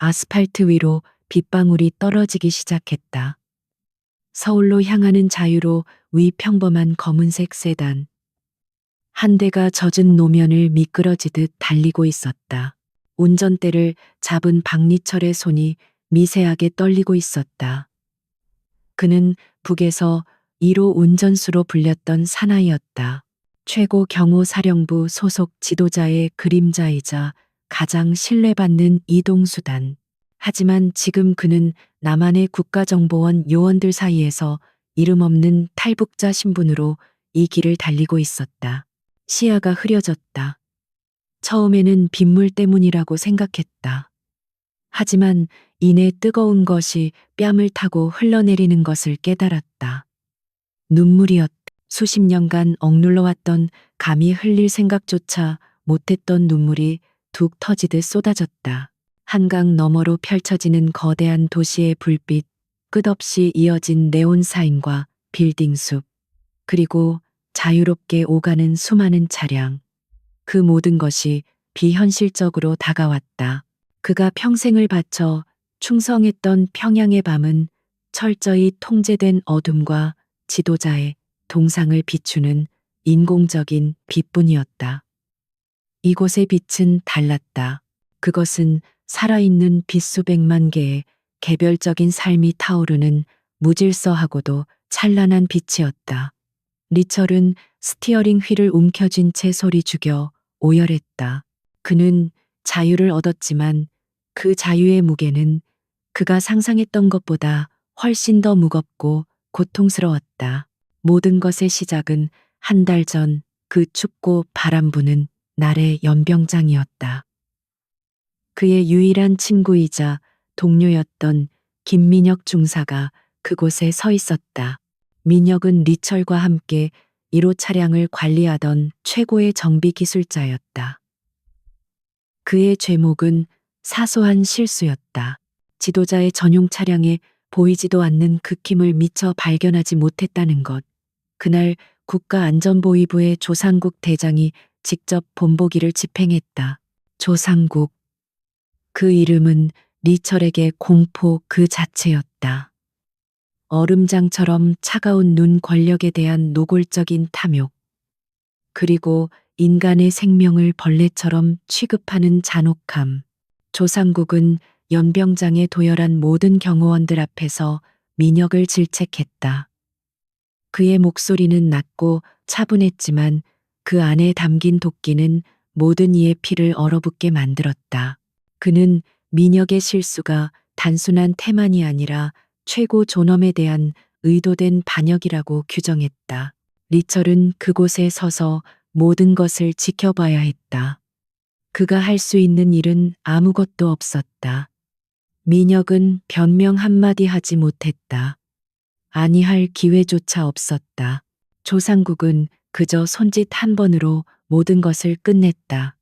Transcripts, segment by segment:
아스팔트 위로 빗방울이 떨어지기 시작했다. 서울로 향하는 자유로 위 평범한 검은색 세단. 한 대가 젖은 노면을 미끄러지듯 달리고 있었다. 운전대를 잡은 박리철의 손이 미세하게 떨리고 있었다. 그는 북에서 1호 운전수로 불렸던 사나이였다. 최고 경호사령부 소속 지도자의 그림자이자 가장 신뢰받는 이동수단. 하지만 지금 그는 남한의 국가정보원 요원들 사이에서 이름 없는 탈북자 신분으로 이 길을 달리고 있었다. 시야가 흐려졌다. 처음에는 빗물 때문이라고 생각했다. 하지만 이내 뜨거운 것이 뺨을 타고 흘러내리는 것을 깨달았다. 눈물이었다. 수십 년간 억눌러왔던 감히 흘릴 생각조차 못했던 눈물이 툭 터지듯 쏟아졌다. 한강 너머로 펼쳐지는 거대한 도시의 불빛, 끝없이 이어진 네온 사인과 빌딩 숲, 그리고 자유롭게 오가는 수많은 차량. 그 모든 것이 비현실적으로 다가왔다. 그가 평생을 바쳐 충성했던 평양의 밤은 철저히 통제된 어둠과 지도자의 동상을 비추는 인공적인 빛뿐이었다. 이곳의 빛은 달랐다. 그것은 살아있는 빛 수백만 개의 개별적인 삶이 타오르는 무질서하고도 찬란한 빛이었다. 리철은 스티어링 휠을 움켜쥔 채 소리 죽여 오열했다. 그는 자유를 얻었지만 그 자유의 무게는 그가 상상했던 것보다 훨씬 더 무겁고 고통스러웠다. 모든 것의 시작은 한 달 전 그 춥고 바람 부는 날의 연병장이었다. 그의 유일한 친구이자 동료였던 김민혁 중사가 그곳에 서 있었다. 민혁은 리철과 함께 1호 차량을 관리하던 최고의 정비 기술자였다. 그의 죄목은 사소한 실수였다. 지도자의 전용 차량에 보이지도 않는 극힘을 미처 발견하지 못했다는 것. 그날 국가안전보위부의 조상국 대장이 직접 본보기를 집행했다. 조상국. 그 이름은 리철에게 공포 그 자체였다. 얼음장처럼 차가운 눈 권력에 대한 노골적인 탐욕. 그리고 인간의 생명을 벌레처럼 취급하는 잔혹함. 조상국은 연병장에 도열한 모든 경호원들 앞에서 민혁을 질책했다. 그의 목소리는 낮고 차분했지만 그 안에 담긴 도끼는 모든 이의 피를 얼어붙게 만들었다. 그는 민혁의 실수가 단순한 태만이 아니라 최고 존엄에 대한 의도된 반역이라고 규정했다. 리철은 그곳에 서서 모든 것을 지켜봐야 했다. 그가 할 수 있는 일은 아무것도 없었다. 민혁은 변명 한마디 하지 못했다. 아니할 기회조차 없었다. 조상국은 그저 손짓 한 번으로 모든 것을 끝냈다.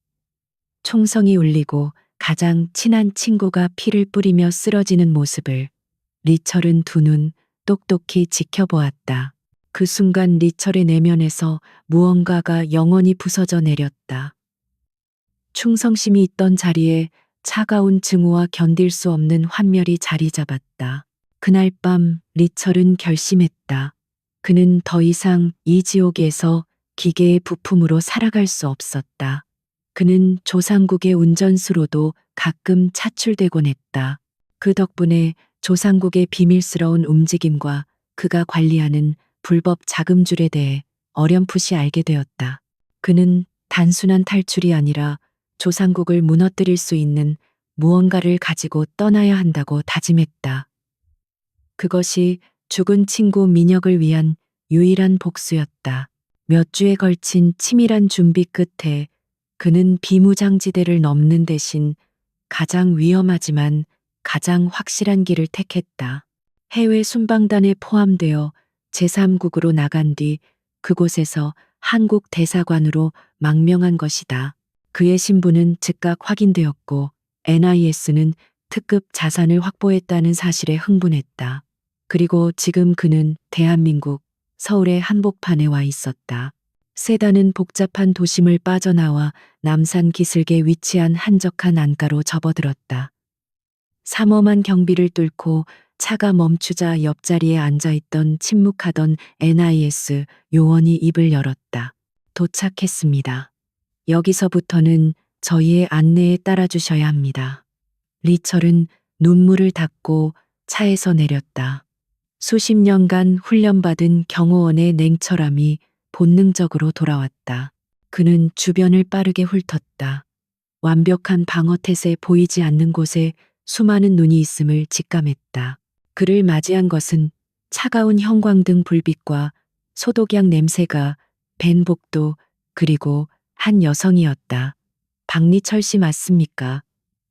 총성이 울리고 가장 친한 친구가 피를 뿌리며 쓰러지는 모습을 리철은 두 눈 똑똑히 지켜보았다. 그 순간 리철의 내면에서 무언가가 영원히 부서져 내렸다. 충성심이 있던 자리에 차가운 증오와 견딜 수 없는 환멸이 자리 잡았다. 그날 밤 리철은 결심했다. 그는 더 이상 이 지옥에서 기계의 부품으로 살아갈 수 없었다. 그는 조상국의 운전수로도 가끔 차출되곤 했다. 그 덕분에 조상국의 비밀스러운 움직임과 그가 관리하는 불법 자금줄에 대해 어렴풋이 알게 되었다. 그는 단순한 탈출이 아니라 조상국을 무너뜨릴 수 있는 무언가를 가지고 떠나야 한다고 다짐했다. 그것이 죽은 친구 민혁을 위한 유일한 복수였다. 몇 주에 걸친 치밀한 준비 끝에 그는 비무장지대를 넘는 대신 가장 위험하지만 가장 확실한 길을 택했다. 해외 순방단에 포함되어 제3국으로 나간 뒤 그곳에서 한국 대사관으로 망명한 것이다. 그의 신분은 즉각 확인되었고 NIS는 특급 자산을 확보했다는 사실에 흥분했다. 그리고 지금 그는 대한민국 서울의 한복판에 와 있었다. 세단은 복잡한 도심을 빠져나와 남산 기슭에 위치한 한적한 안가로 접어들었다. 삼엄한 경비를 뚫고 차가 멈추자 옆자리에 앉아있던 침묵하던 NIS 요원이 입을 열었다. 도착했습니다. 여기서부터는 저희의 안내에 따라주셔야 합니다. 리철은 눈물을 닦고 차에서 내렸다. 수십 년간 훈련받은 경호원의 냉철함이 본능적으로 돌아왔다. 그는 주변을 빠르게 훑었다. 완벽한 방어태세 보이지 않는 곳에 수많은 눈이 있음을 직감했다. 그를 맞이한 것은 차가운 형광등 불빛과 소독약 냄새가 밴 복도 그리고 한 여성이었다. 박리철 씨 맞습니까?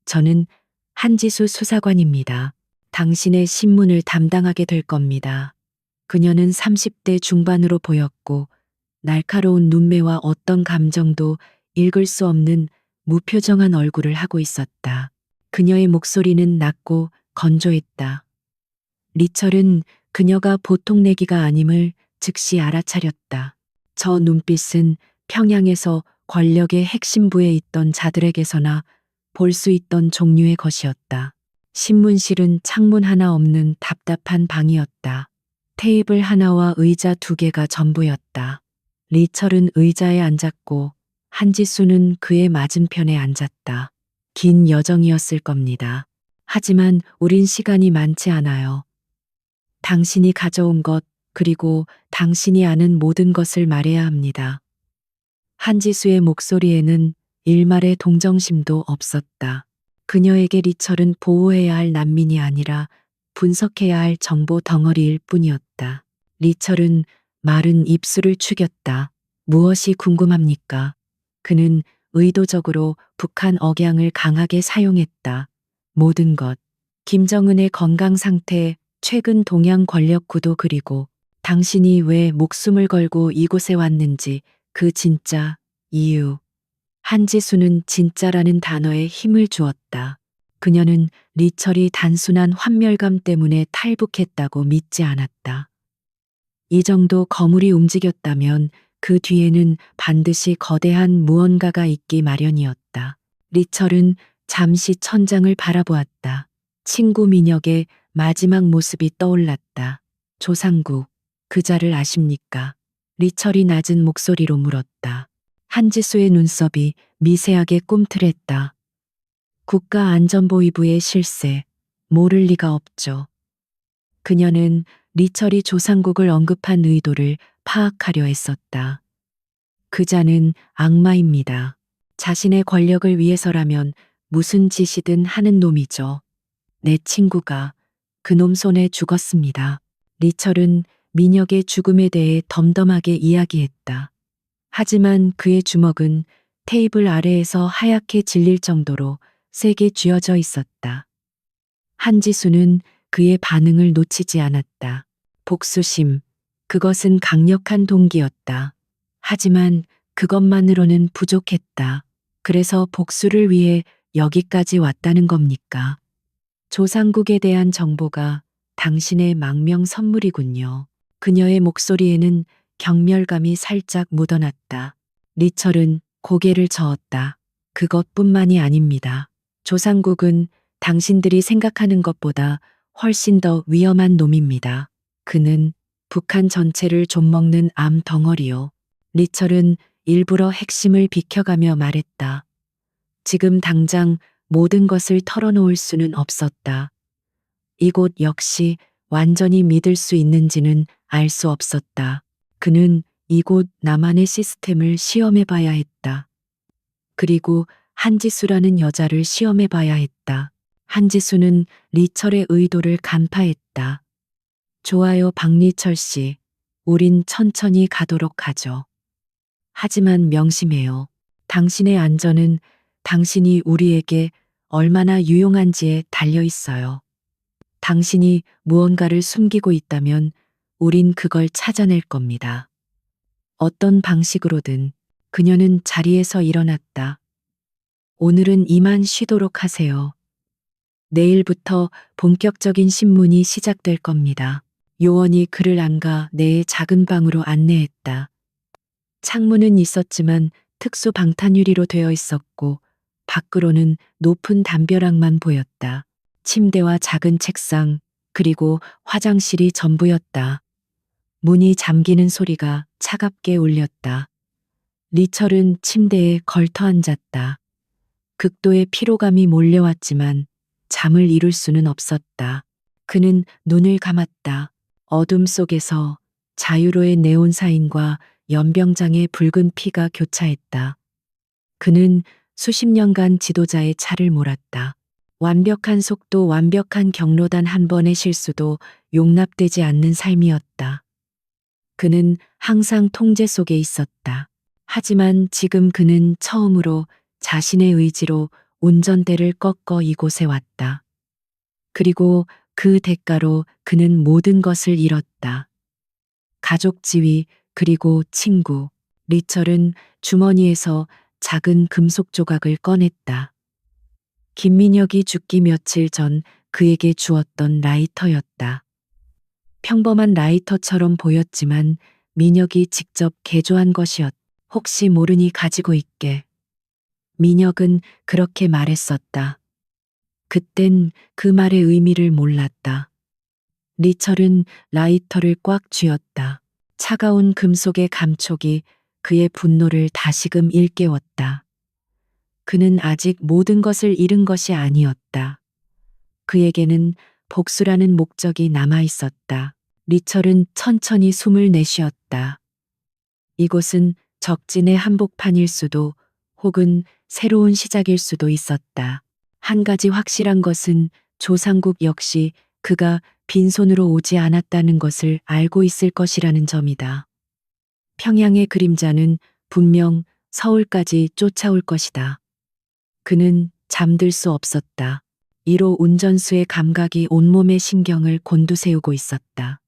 저는 한지수 수사관입니다. 당신의 신문을 담당하게 될 겁니다. 그녀는 30대 중반으로 보였고 날카로운 눈매와 어떤 감정도 읽을 수 없는 무표정한 얼굴을 하고 있었다. 그녀의 목소리는 낮고 건조했다. 리철은 그녀가 보통 내기가 아님을 즉시 알아차렸다. 저 눈빛은 평양에서 권력의 핵심부에 있던 자들에게서나 볼 수 있던 종류의 것이었다. 신문실은 창문 하나 없는 답답한 방이었다. 테이블 하나와 의자 2개가 전부였다. 리철은 의자에 앉았고 한지수는 그의 맞은편에 앉았다. 긴 여정이었을 겁니다. 하지만 우린 시간이 많지 않아요. 당신이 가져온 것, 그리고 당신이 아는 모든 것을 말해야 합니다. 한지수의 목소리에는 일말의 동정심도 없었다. 그녀에게 리철은 보호해야 할 난민이 아니라 분석해야 할 정보 덩어리일 뿐이었다. 리철은 마른 입술을 축였다. 무엇이 궁금합니까? 그는 의도적으로 북한 억양을 강하게 사용했다. 모든 것. 김정은의 건강 상태, 최근 동양 권력 구도 그리고 당신이 왜 목숨을 걸고 이곳에 왔는지 그 진짜 이유. 한지수는 진짜라는 단어에 힘을 주었다. 그녀는 리철이 단순한 환멸감 때문에 탈북했다고 믿지 않았다. 이 정도 거물이 움직였다면 그 뒤에는 반드시 거대한 무언가가 있기 마련이었다. 리철은 잠시 천장을 바라보았다. 친구 민혁의 마지막 모습이 떠올랐다. 조상국, 그자를 아십니까? 리철이 낮은 목소리로 물었다. 한지수의 눈썹이 미세하게 꿈틀했다. 국가안전보위부의 실세, 모를 리가 없죠. 그녀는 리철이 조상국을 언급한 의도를 파악하려 했었다. 그자는 악마입니다. 자신의 권력을 위해서라면 무슨 짓이든 하는 놈이죠. 내 친구가 그놈 손에 죽었습니다. 리철은 민혁의 죽음에 대해 덤덤하게 이야기했다. 하지만 그의 주먹은 테이블 아래에서 하얗게 질릴 정도로 세게 쥐어져 있었다. 한지수는 그의 반응을 놓치지 않았다. 복수심, 그것은 강력한 동기였다. 하지만 그것만으로는 부족했다. 그래서 복수를 위해 여기까지 왔다는 겁니까? 조상국에 대한 정보가 당신의 망명 선물이군요. 그녀의 목소리에는 경멸감이 살짝 묻어났다. 리철은 고개를 저었다. 그것뿐만이 아닙니다. 조상국은 당신들이 생각하는 것보다 훨씬 더 위험한 놈입니다. 그는 북한 전체를 좀먹는 암 덩어리요. 리철은 일부러 핵심을 비켜가며 말했다. 지금 당장 모든 것을 털어놓을 수는 없었다. 이곳 역시 완전히 믿을 수 있는지는 알 수 없었다. 그는 이곳 나만의 시스템을 시험해봐야 했다. 그리고 한지수라는 여자를 시험해봐야 했다. 한지수는 리철의 의도를 간파했다. 좋아요, 박리철 씨. 우린 천천히 가도록 하죠. 하지만 명심해요. 당신의 안전은 당신이 우리에게 얼마나 유용한지에 달려 있어요. 당신이 무언가를 숨기고 있다면 우린 그걸 찾아낼 겁니다. 어떤 방식으로든. 그녀는 자리에서 일어났다. 오늘은 이만 쉬도록 하세요. 내일부터 본격적인 신문이 시작될 겁니다. 요원이 그를 안가 내의 작은 방으로 안내했다. 창문은 있었지만 특수 방탄 유리로 되어 있었고 밖으로는 높은 담벼락만 보였다. 침대와 작은 책상, 그리고 화장실이 전부였다. 문이 잠기는 소리가 차갑게 울렸다. 리철은 침대에 걸터 앉았다. 극도의 피로감이 몰려왔지만 잠을 이룰 수는 없었다. 그는 눈을 감았다. 어둠 속에서 자유로의 네온 사인과 연병장의 붉은 피가 교차했다. 그는 수십 년간 지도자의 차를 몰았다. 완벽한 속도, 완벽한 경로단 한 번의 실수도 용납되지 않는 삶이었다. 그는 항상 통제 속에 있었다. 하지만 지금 그는 처음으로 자신의 의지로 운전대를 꺾어 이곳에 왔다. 그리고 그 대가로 그는 모든 것을 잃었다. 가족 지위, 그리고 친구. 리철은 주머니에서 작은 금속 조각을 꺼냈다. 김민혁이 죽기 며칠 전 그에게 주었던 라이터였다. 평범한 라이터처럼 보였지만 민혁이 직접 개조한 것이었다. 혹시 모르니 가지고 있게. 민혁은 그렇게 말했었다. 그땐 그 말의 의미를 몰랐다. 리철은 라이터를 꽉 쥐었다. 차가운 금속의 감촉이 그의 분노를 다시금 일깨웠다. 그는 아직 모든 것을 잃은 것이 아니었다. 그에게는 복수라는 목적이 남아 있었다. 리철은 천천히 숨을 내쉬었다. 이곳은 적진의 한복판일 수도 혹은 새로운 시작일 수도 있었다. 한 가지 확실한 것은 조상국 역시 그가 빈손으로 오지 않았다는 것을 알고 있을 것이라는 점이다. 평양의 그림자는 분명 서울까지 쫓아올 것이다. 그는 잠들 수 없었다. 1호 운전수의 감각이 온몸의 신경을 곤두세우고 있었다.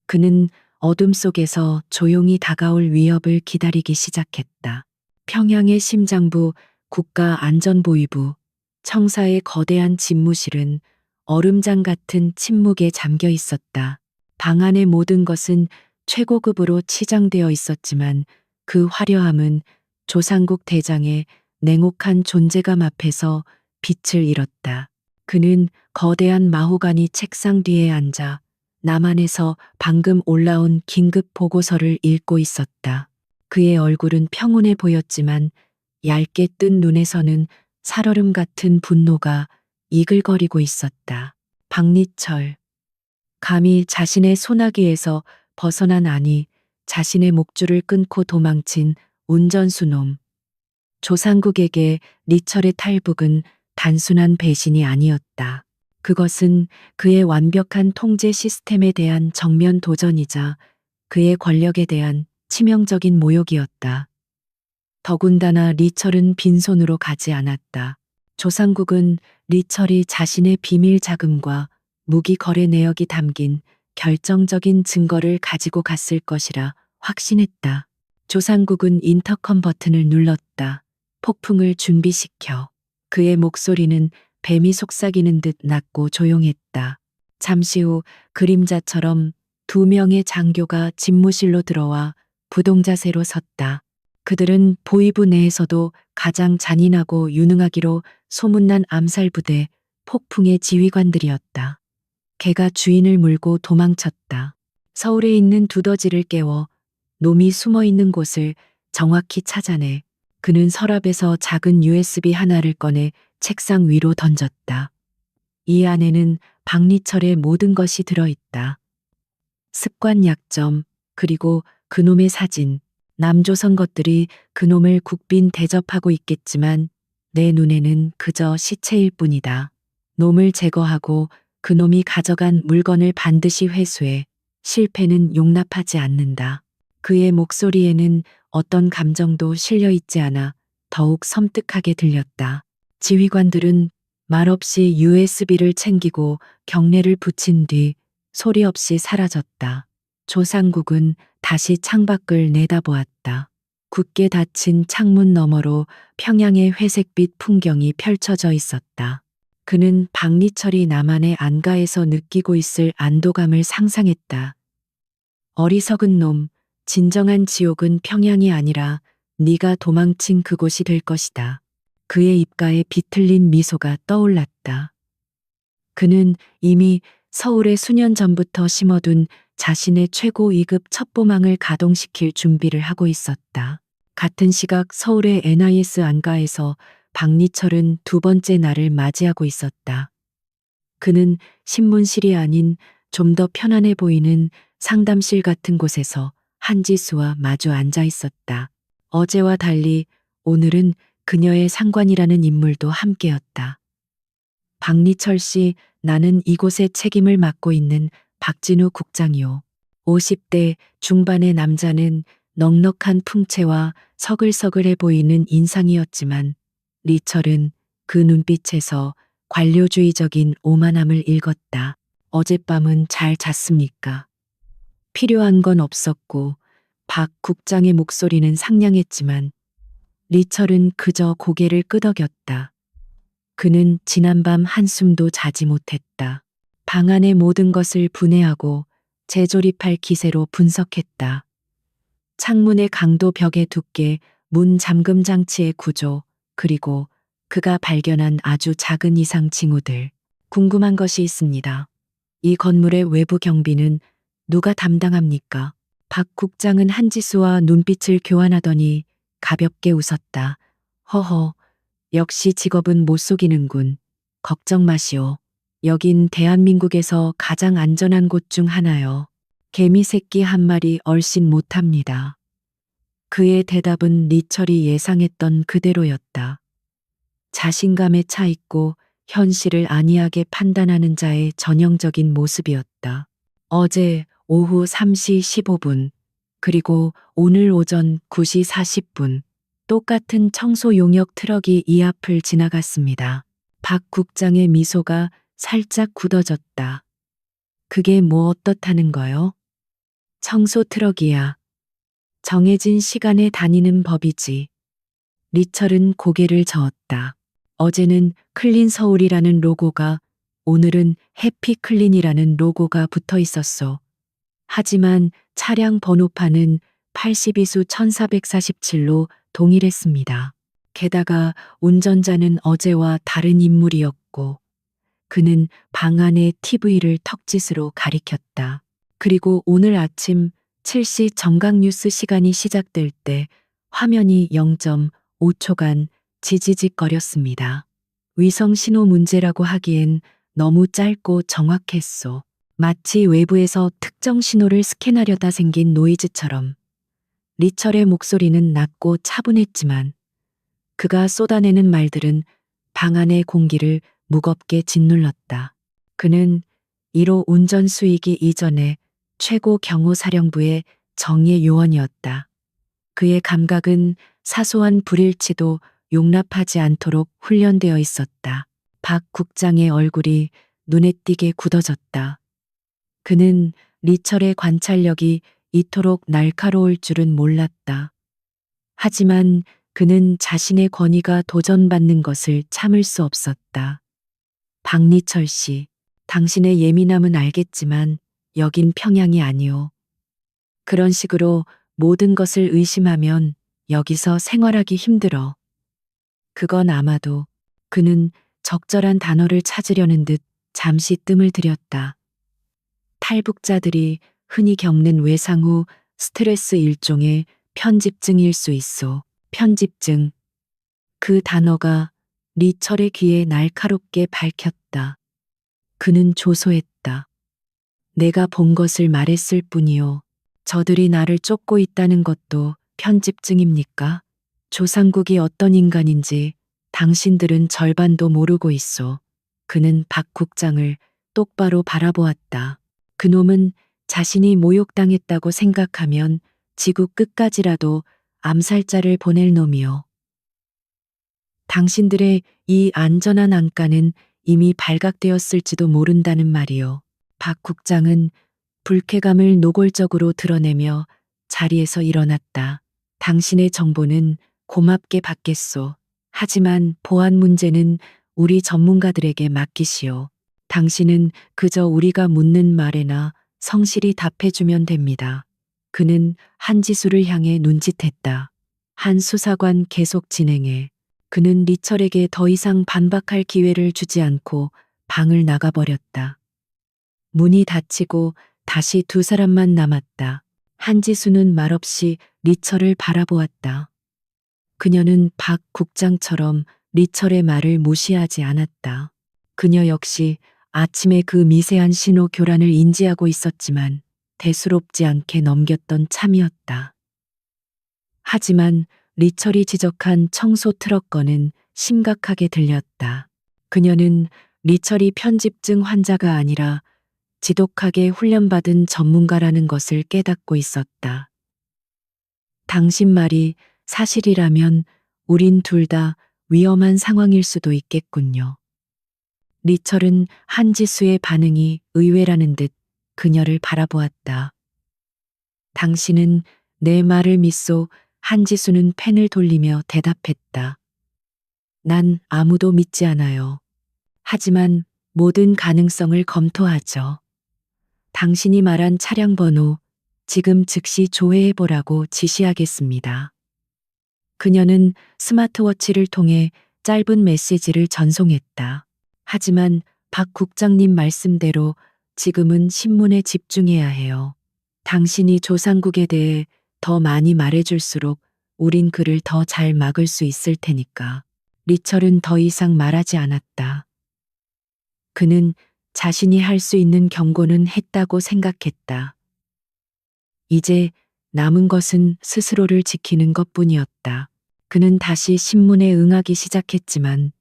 그는 어둠 속에서 조용히 다가올 위협을 기다리기 시작했다. 평양의 심장부, 국가안전보위부, 청사의 거대한 집무실은 얼음장 같은 침묵에 잠겨 있었다. 방 안의 모든 것은 최고급으로 치장되어 있었지만 그 화려함은 조상국 대장의 냉혹한 존재감 앞에서 빛을 잃었다. 그는 거대한 마호가니 책상 뒤에 앉아 남한에서 방금 올라온 긴급 보고서를 읽고 있었다. 그의 얼굴은 평온해 보였지만 얇게 뜬 눈에서는 살얼음 같은 분노가 이글거리고 있었다. 박리철. 감히 자신의 소나기에서 벗어난 아니 자신의 목줄을 끊고 도망친 운전수놈. 조상국에게 리철의 탈북은 단순한 배신이 아니었다. 그것은 그의 완벽한 통제 시스템에 대한 정면 도전이자 그의 권력에 대한 치명적인 모욕이었다. 더군다나 리철은 빈손으로 가지 않았다. 조상국은 리철이 자신의 비밀 자금과 무기 거래 내역이 담긴 결정적인 증거를 가지고 갔을 것이라 확신했다. 조상국은 인터컴 버튼을 눌렀다. 폭풍을 준비시켜. 그의 목소리는 뱀이 속삭이는 듯 낮고 조용했다. 잠시 후 그림자처럼 2명의 장교가 집무실로 들어와 부동자세로 섰다. 그들은 보위부 내에서도 가장 잔인하고 유능하기로 소문난 암살부대 폭풍의 지휘관들이었다. 개가 주인을 물고 도망쳤다. 서울에 있는 두더지를 깨워 놈이 숨어 있는 곳을 정확히 찾아내 그는 서랍에서 작은 USB 하나를 꺼내 책상 위로 던졌다. 이 안에는 박리철의 모든 것이 들어있다. 습관 약점, 그리고 그놈의 사진. 남조선 것들이 그놈을 국빈 대접하고 있겠지만 내 눈에는 그저 시체일 뿐이다. 놈을 제거하고 그놈이 가져간 물건을 반드시 회수해. 실패는 용납하지 않는다. 그의 목소리에는 어떤 감정도 실려 있지 않아 더욱 섬뜩하게 들렸다. 지휘관들은 말없이 USB를 챙기고 경례를 붙인 뒤 소리 없이 사라졌다. 조상국은 다시 창밖을 내다보았다. 굳게 닫힌 창문 너머로 평양의 회색빛 풍경이 펼쳐져 있었다. 그는 박리철이 남한의 안가에서 느끼고 있을 안도감을 상상했다. 어리석은 놈, 진정한 지옥은 평양이 아니라 네가 도망친 그곳이 될 것이다. 그의 입가에 비틀린 미소가 떠올랐다. 그는 이미 서울에 수년 전부터 심어둔 자신의 최고 2급 첩보망을 가동시킬 준비를 하고 있었다. 같은 시각 서울의 NIS 안가에서 박리철은 두 번째 날을 맞이하고 있었다. 그는 신문실이 아닌 좀 더 편안해 보이는 상담실 같은 곳에서 한지수와 마주 앉아 있었다. 어제와 달리 오늘은 그녀의 상관이라는 인물도 함께였다. 박리철 씨, 나는 이곳의 책임을 맡고 있는 박진우 국장이요. 50대 중반의 남자는 넉넉한 풍채와 서글서글해 보이는 인상이었지만 리철은 그 눈빛에서 관료주의적인 오만함을 읽었다. 어젯밤은 잘 잤습니까? 필요한 건 없었고 박 국장의 목소리는 상냥했지만 리철은 그저 고개를 끄덕였다. 그는 지난밤 한숨도 자지 못했다. 방 안의 모든 것을 분해하고 재조립할 기세로 분석했다. 창문의 강도, 벽의 두께, 문 잠금 장치의 구조, 그리고 그가 발견한 아주 작은 이상 징후들. 궁금한 것이 있습니다. 이 건물의 외부 경비는 누가 담당합니까? 박 국장은 한지수와 눈빛을 교환하더니 가볍게 웃었다. 허허, 역시 직업은 못 속이는군. 걱정 마시오. 여긴 대한민국에서 가장 안전한 곳 중 하나요. 개미 새끼 한 마리 얼씬 못합니다. 그의 대답은 리철이 예상했던 그대로였다. 자신감에 차 있고 현실을 안이하게 판단하는 자의 전형적인 모습이었다. 어제 오후 3시 15분, 그리고 오늘 오전 9시 40분, 똑같은 청소 용역 트럭이 이 앞을 지나갔습니다. 박 국장의 미소가 살짝 굳어졌다. 그게 뭐 어떻다는 거요? 청소 트럭이야. 정해진 시간에 다니는 법이지. 리철은 고개를 저었다. 어제는 클린 서울이라는 로고가, 오늘은 해피 클린이라는 로고가 붙어 있었어. 하지만 차량 번호판은 82수 1447로 동일했습니다. 게다가 운전자는 어제와 다른 인물이었고, 그는 방 안의 TV를 턱짓으로 가리켰다. 그리고 오늘 아침 7시 정각 뉴스 시간이 시작될 때 화면이 0.5초간 지지직거렸습니다. 위성 신호 문제라고 하기엔 너무 짧고 정확했소. 마치 외부에서 특정 신호를 스캔하려다 생긴 노이즈처럼. 리철의 목소리는 낮고 차분했지만 그가 쏟아내는 말들은 방 안의 공기를 무겁게 짓눌렀다. 그는 1호 운전 수익이 이전에 최고 경호사령부의 정예 요원이었다. 그의 감각은 사소한 불일치도 용납하지 않도록 훈련되어 있었다. 박 국장의 얼굴이 눈에 띄게 굳어졌다. 그는 리철의 관찰력이 이토록 날카로울 줄은 몰랐다. 하지만 그는 자신의 권위가 도전받는 것을 참을 수 없었다. 박리철 씨, 당신의 예민함은 알겠지만 여긴 평양이 아니오. 그런 식으로 모든 것을 의심하면 여기서 생활하기 힘들어. 그건 아마도. 그는 적절한 단어를 찾으려는 듯 잠시 뜸을 들였다. 탈북자들이 흔히 겪는 외상 후 스트레스 일종의 편집증일 수 있어. 편집증. 그 단어가 리철의 귀에 날카롭게 밝혔다. 그는 조소했다. 내가 본 것을 말했을 뿐이요. 저들이 나를 쫓고 있다는 것도 편집증입니까? 조상국이 어떤 인간인지 당신들은 절반도 모르고 있어. 그는 박 국장을 똑바로 바라보았다. 그놈은 자신이 모욕당했다고 생각하면 지구 끝까지라도 암살자를 보낼 놈이요. 당신들의 이 안전한 안가는 이미 발각되었을지도 모른다는 말이요. 박 국장은 불쾌감을 노골적으로 드러내며 자리에서 일어났다. 당신의 정보는 고맙게 받겠소. 하지만 보안 문제는 우리 전문가들에게 맡기시오. 당신은 그저 우리가 묻는 말에나 성실히 답해주면 됩니다. 그는 한지수를 향해 눈짓했다. 한 수사관 계속 진행해. 그는 리철에게 더 이상 반박할 기회를 주지 않고 방을 나가버렸다. 문이 닫히고 다시 두 사람만 남았다. 한지수는 말없이 리철을 바라보았다. 그녀는 박 국장처럼 리철의 말을 무시하지 않았다. 그녀 역시 아침에 그 미세한 신호 교란을 인지하고 있었지만 대수롭지 않게 넘겼던 참이었다. 하지만 리철이 지적한 청소 트럭 건은 심각하게 들렸다. 그녀는 리철이 편집증 환자가 아니라 지독하게 훈련받은 전문가라는 것을 깨닫고 있었다. 당신 말이 사실이라면 우린 둘 다 위험한 상황일 수도 있겠군요. 리철은 한지수의 반응이 의외라는 듯 그녀를 바라보았다. 당신은 내 말을 믿소. 한지수는 펜을 돌리며 대답했다. 난 아무도 믿지 않아요. 하지만 모든 가능성을 검토하죠. 당신이 말한 차량 번호 지금 즉시 조회해보라고 지시하겠습니다. 그녀는 스마트워치를 통해 짧은 메시지를 전송했다. 하지만 박 국장님 말씀대로 지금은 신문에 집중해야 해요. 당신이 조상국에 대해 더 많이 말해줄수록 우린 그를 더 잘 막을 수 있을 테니까. 리철은 더 이상 말하지 않았다. 그는 자신이 할 수 있는 경고는 했다고 생각했다. 이제 남은 것은 스스로를 지키는 것뿐이었다. 그는 다시 신문에 응하기 시작했지만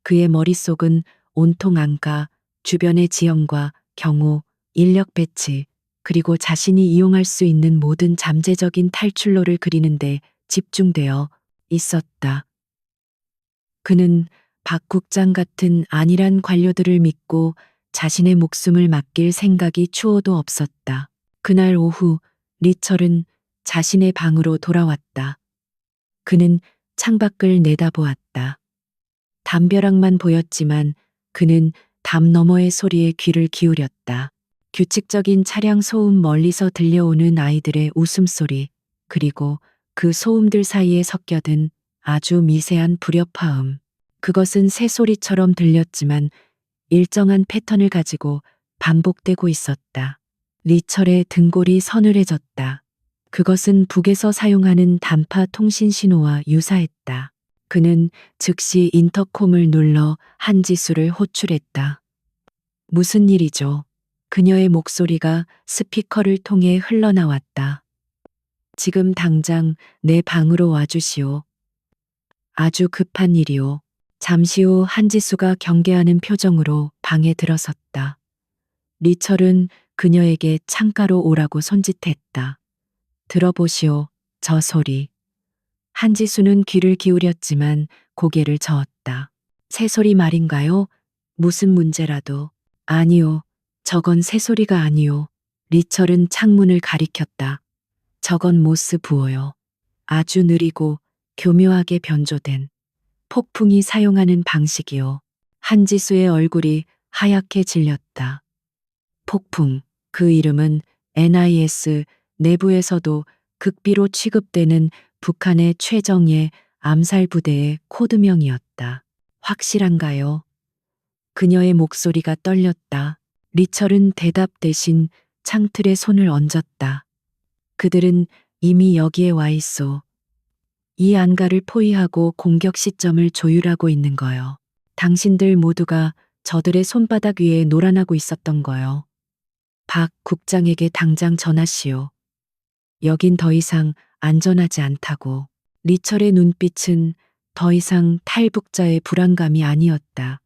그의 머릿속은 온통 안가, 주변의 지형과 경호, 인력 배치, 그리고 자신이 이용할 수 있는 모든 잠재적인 탈출로를 그리는데 집중되어 있었다. 그는 박 국장 같은 안일한 관료들을 믿고 자신의 목숨을 맡길 생각이 추호도 없었다. 그날 오후 리철은 자신의 방으로 돌아왔다. 그는 창밖을 내다보았다. 담벼락만 보였지만 그는 담 너머의 소리에 귀를 기울였다. 규칙적인 차량 소음, 멀리서 들려오는 아이들의 웃음소리, 그리고 그 소음들 사이에 섞여든 아주 미세한 불협화음. 그것은 새소리처럼 들렸지만 일정한 패턴을 가지고 반복되고 있었다. 리철의 등골이 서늘해졌다. 그것은 북에서 사용하는 단파 통신 신호와 유사했다. 그는 즉시 인터콤을 눌러 한지수를 호출했다. 무슨 일이죠? 그녀의 목소리가 스피커를 통해 흘러나왔다. 지금 당장 내 방으로 와주시오. 아주 급한 일이오. 잠시 후 한지수가 경계하는 표정으로 방에 들어섰다. 리철은 그녀에게 창가로 오라고 손짓했다. 들어보시오, 저 소리. 한지수는 귀를 기울였지만 고개를 저었다. 새소리 말인가요? 무슨 문제라도. 아니요, 저건 새소리가 아니요. 리철은 창문을 가리켰다. 저건 모스 부호요. 아주 느리고 교묘하게 변조된 폭풍이 사용하는 방식이요. 한지수의 얼굴이 하얗게 질렸다. 폭풍, 그 이름은 NIS 내부에서도 극비로 취급되는 북한의 최정예 암살 부대의 코드명이었다. 확실한가요? 그녀의 목소리가 떨렸다. 리철은 대답 대신 창틀에 손을 얹었다. 그들은 이미 여기에 와 있어. 이 안가를 포위하고 공격 시점을 조율하고 있는 거요. 당신들 모두가 저들의 손바닥 위에 놀아나고 있었던 거요. 박 국장에게 당장 전하시오. 여긴 더 이상 안전하지 않다고. 리철의 눈빛은 더 이상 탈북자의 불안감이 아니었다.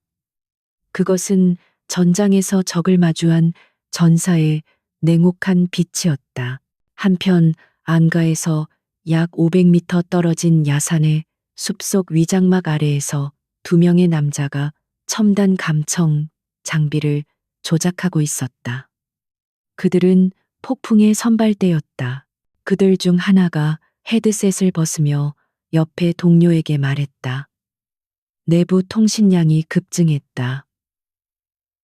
그것은 전장에서 적을 마주한 전사의 냉혹한 빛이었다. 한편 안가에서 약 500m 떨어진 야산의 숲속 위장막 아래에서 두 명의 남자가 첨단 감청 장비를 조작하고 있었다. 그들은 폭풍의 선발대였다. 그들 중 하나가 헤드셋을 벗으며 옆에 동료에게 말했다. 내부 통신량이 급증했다.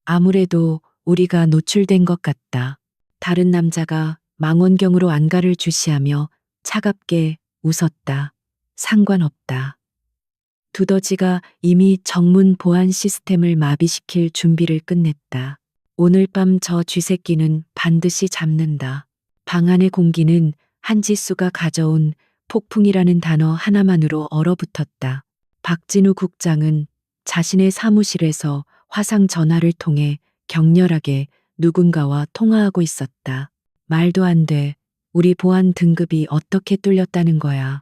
아무래도 우리가 노출된 것 같다. 다른 남자가 망원경으로 안가를 주시하며 차갑게 웃었다. 상관없다. 두더지가 이미 정문 보안 시스템을 마비시킬 준비를 끝냈다. 오늘 밤 저 쥐새끼는 반드시 잡는다. 방 안의 공기는 한지수가 가져온 폭풍이라는 단어 하나만으로 얼어붙었다. 박진우 국장은 자신의 사무실에서 화상 전화를 통해 격렬하게 누군가와 통화하고 있었다. 말도 안 돼. 우리 보안 등급이 어떻게 뚫렸다는 거야.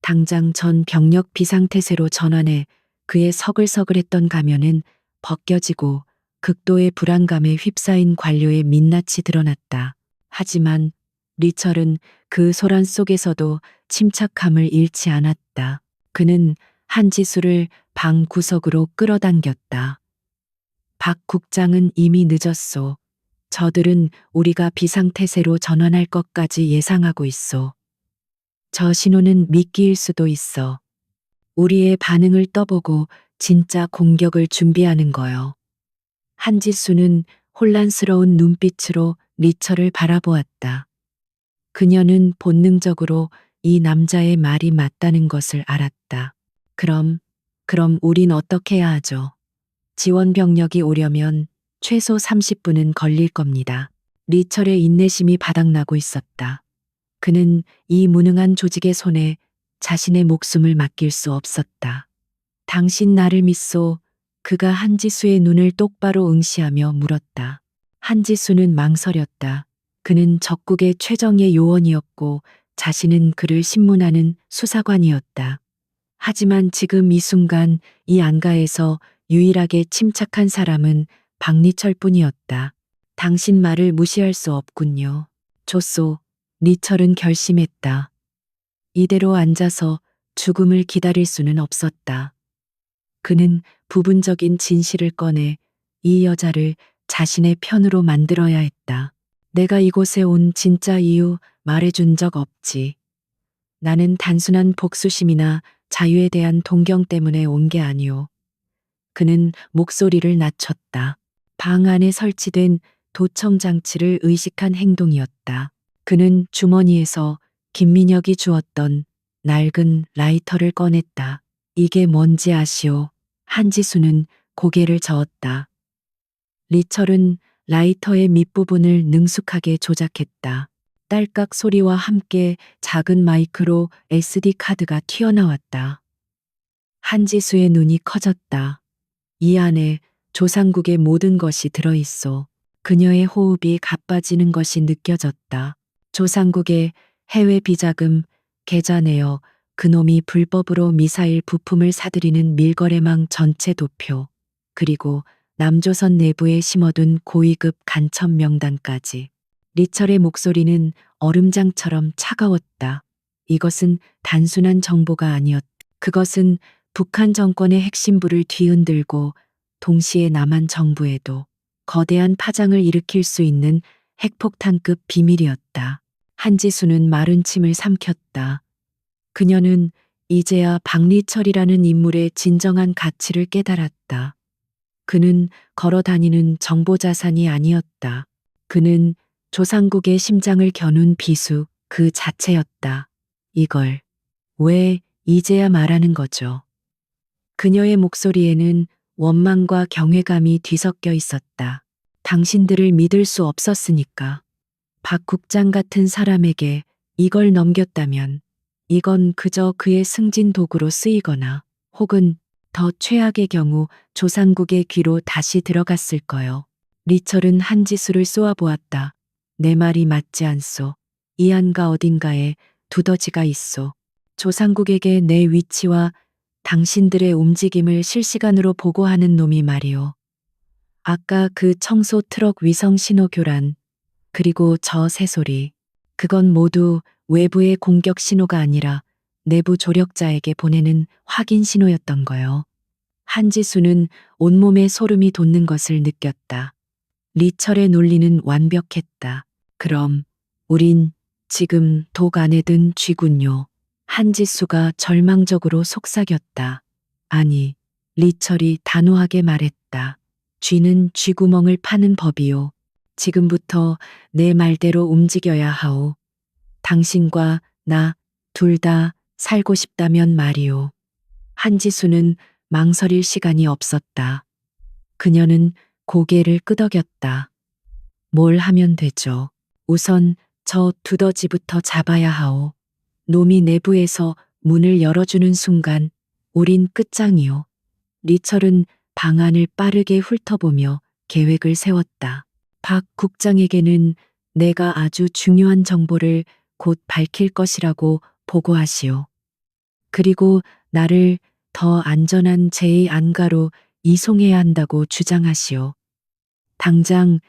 당장 전 병력 비상태세로 전환해. 그의 서글서글했던 가면은 벗겨지고 극도의 불안감에 휩싸인 관료의 민낯이 드러났다. 하지만 리철은 그 소란 속에서도 침착함을 잃지 않았다. 그는 한지수를 방 구석으로 끌어당겼다. 박 국장은 이미 늦었소. 저들은 우리가 비상태세로 전환할 것까지 예상하고 있소. 저 신호는 미끼일 수도 있어. 우리의 반응을 떠보고 진짜 공격을 준비하는 거요. 한지수는 혼란스러운 눈빛으로 리철을 바라보았다. 그녀는 본능적으로 이 남자의 말이 맞다는 것을 알았다. 그럼 우린 어떻게 해야 하죠? 지원 병력이 오려면 최소 30분은 걸릴 겁니다. 리철의 인내심이 바닥나고 있었다. 그는 이 무능한 조직의 손에 자신의 목숨을 맡길 수 없었다. 당신 나를 믿소. 그가 한지수의 눈을 똑바로 응시하며 물었다. 한지수는 망설였다. 그는 적국의 최정예 요원이었고 자신은 그를 신문하는 수사관이었다. 하지만 지금 이 순간 이 안가에서 유일하게 침착한 사람은 박리철뿐이었다. 당신 말을 무시할 수 없군요. 좋소. 리철은 결심했다. 이대로 앉아서 죽음을 기다릴 수는 없었다. 그는 부분적인 진실을 꺼내 이 여자를 자신의 편으로 만들어야 했다. 내가 이곳에 온 진짜 이유 말해준 적 없지. 나는 단순한 복수심이나 자유에 대한 동경 때문에 온 게 아니오. 그는 목소리를 낮췄다. 방 안에 설치된 도청 장치를 의식한 행동이었다. 그는 주머니에서 김민혁이 주었던 낡은 라이터를 꺼냈다. 이게 뭔지 아시오? 한지수는 고개를 저었다. 리철은 라이터의 밑부분을 능숙하게 조작했다. 딸깍 소리와 함께 작은 마이크로 SD 카드가 튀어나왔다. 한지수의 눈이 커졌다. 이 안에 조상국의 모든 것이 들어있어. 그녀의 호흡이 가빠지는 것이 느껴졌다. 조상국의 해외 비자금 계좌 내역, 그놈이 불법으로 미사일 부품을 사들이는 밀거래망 전체 도표, 그리고 남조선 내부에 심어둔 고위급 간첩 명단까지. 리철의 목소리는 얼음장처럼 차가웠다. 이것은 단순한 정보가 아니었다. 그것은 북한 정권의 핵심부를 뒤흔들고 동시에 남한 정부에도 거대한 파장을 일으킬 수 있는 핵폭탄급 비밀이었다. 한지수는 마른 침을 삼켰다. 그녀는 이제야 박리철이라는 인물의 진정한 가치를 깨달았다. 그는 걸어다니는 정보자산이 아니었다. 그는 조상국의 심장을 겨눈 비수 그 자체였다. 이걸 왜 이제야 말하는 거죠? 그녀의 목소리에는 원망과 경외감이 뒤섞여 있었다. 당신들을 믿을 수 없었으니까. 박 국장 같은 사람에게 이걸 넘겼다면 이건 그저 그의 승진 도구로 쓰이거나 혹은 더 최악의 경우 조상국의 귀로 다시 들어갔을 거요. 리철은 한지수를 쏘아보았다. 내 말이 맞지 않소. 이 안가 어딘가에 두더지가 있소. 조상국에게 내 위치와 당신들의 움직임을 실시간으로 보고하는 놈이 말이오. 아까 그 청소 트럭 위성 신호 교란, 그리고 저 새소리, 그건 모두 외부의 공격 신호가 아니라 내부 조력자에게 보내는 확인 신호였던 거요. 한지수는 온몸에 소름이 돋는 것을 느꼈다. 리철의 논리는 완벽했다. 그럼 우린 지금 독 안에 든 쥐군요. 한지수가 절망적으로 속삭였다. 아니, 리철이 단호하게 말했다. 쥐는 쥐구멍을 파는 법이요. 지금부터 내 말대로 움직여야 하오. 당신과 나 둘 다 살고 싶다면 말이오. 한지수는 망설일 시간이 없었다. 그녀는 고개를 끄덕였다. 뭘 하면 되죠? 우선 저 두더지부터 잡아야 하오. 놈이 내부에서 문을 열어주는 순간 우린 끝장이오. 리철은 방안을 빠르게 훑어보며 계획을 세웠다. 박 국장에게는 내가 아주 중요한 정보를 곧 밝힐 것이라고 보고하시오. 그리고 나를 더 안전한 제2안가로 이송해야 한다고 주장하시오. 당장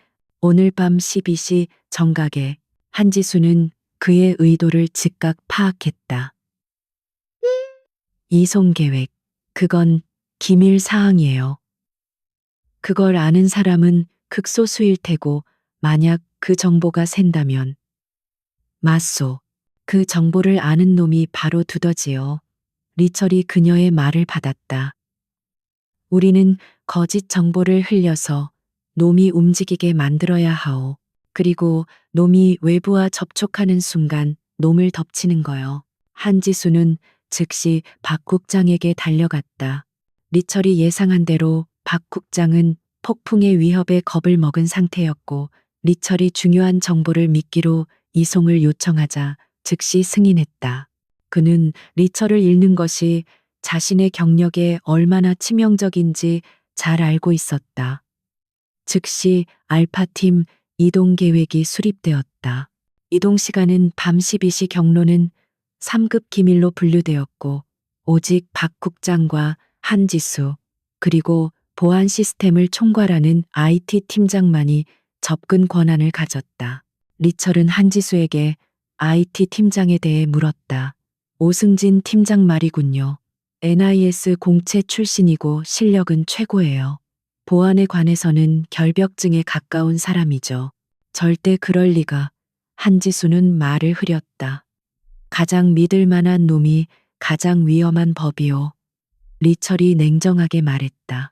오늘 밤 12시 정각에 한지수는 그의 의도를 즉각 파악했다. 이송 계획, 그건 기밀 사항이에요. 그걸 아는 사람은 극소수일 테고 만약 그 정보가 샌다면 맞소. 그 정보를 아는 놈이 바로 두더지요. 리철이 그녀의 말을 받았다. 우리는 거짓 정보를 흘려서 놈이 움직이게 만들어야 하오. 그리고 놈이 외부와 접촉하는 순간 놈을 덮치는 거요. 한지수는 즉시 박 국장에게 달려갔다. 리철이 예상한 대로 박 국장은 폭풍의 위협에 겁을 먹은 상태였고 리철이 중요한 정보를 미끼로 이송을 요청하자 즉시 승인했다. 그는 리철을 잃는 것이 자신의 경력에 얼마나 치명적인지 잘 알고 있었다. 즉시 알파팀 이동 계획이 수립되었다. 이동 시간은 밤 12시, 경로는 3급 기밀로 분류되었고 오직 박 국장과 한지수 그리고 보안 시스템을 총괄하는 IT 팀장만이 접근 권한을 가졌다. 리철은 한지수에게 IT 팀장에 대해 물었다. 오승진 팀장 말이군요. NIS 공채 출신이고 실력은 최고예요. 보안에 관해서는 결벽증에 가까운 사람이죠. 절대 그럴 리가. 한지수는 말을 흐렸다. 가장 믿을 만한 놈이 가장 위험한 법이요. 리철이 냉정하게 말했다.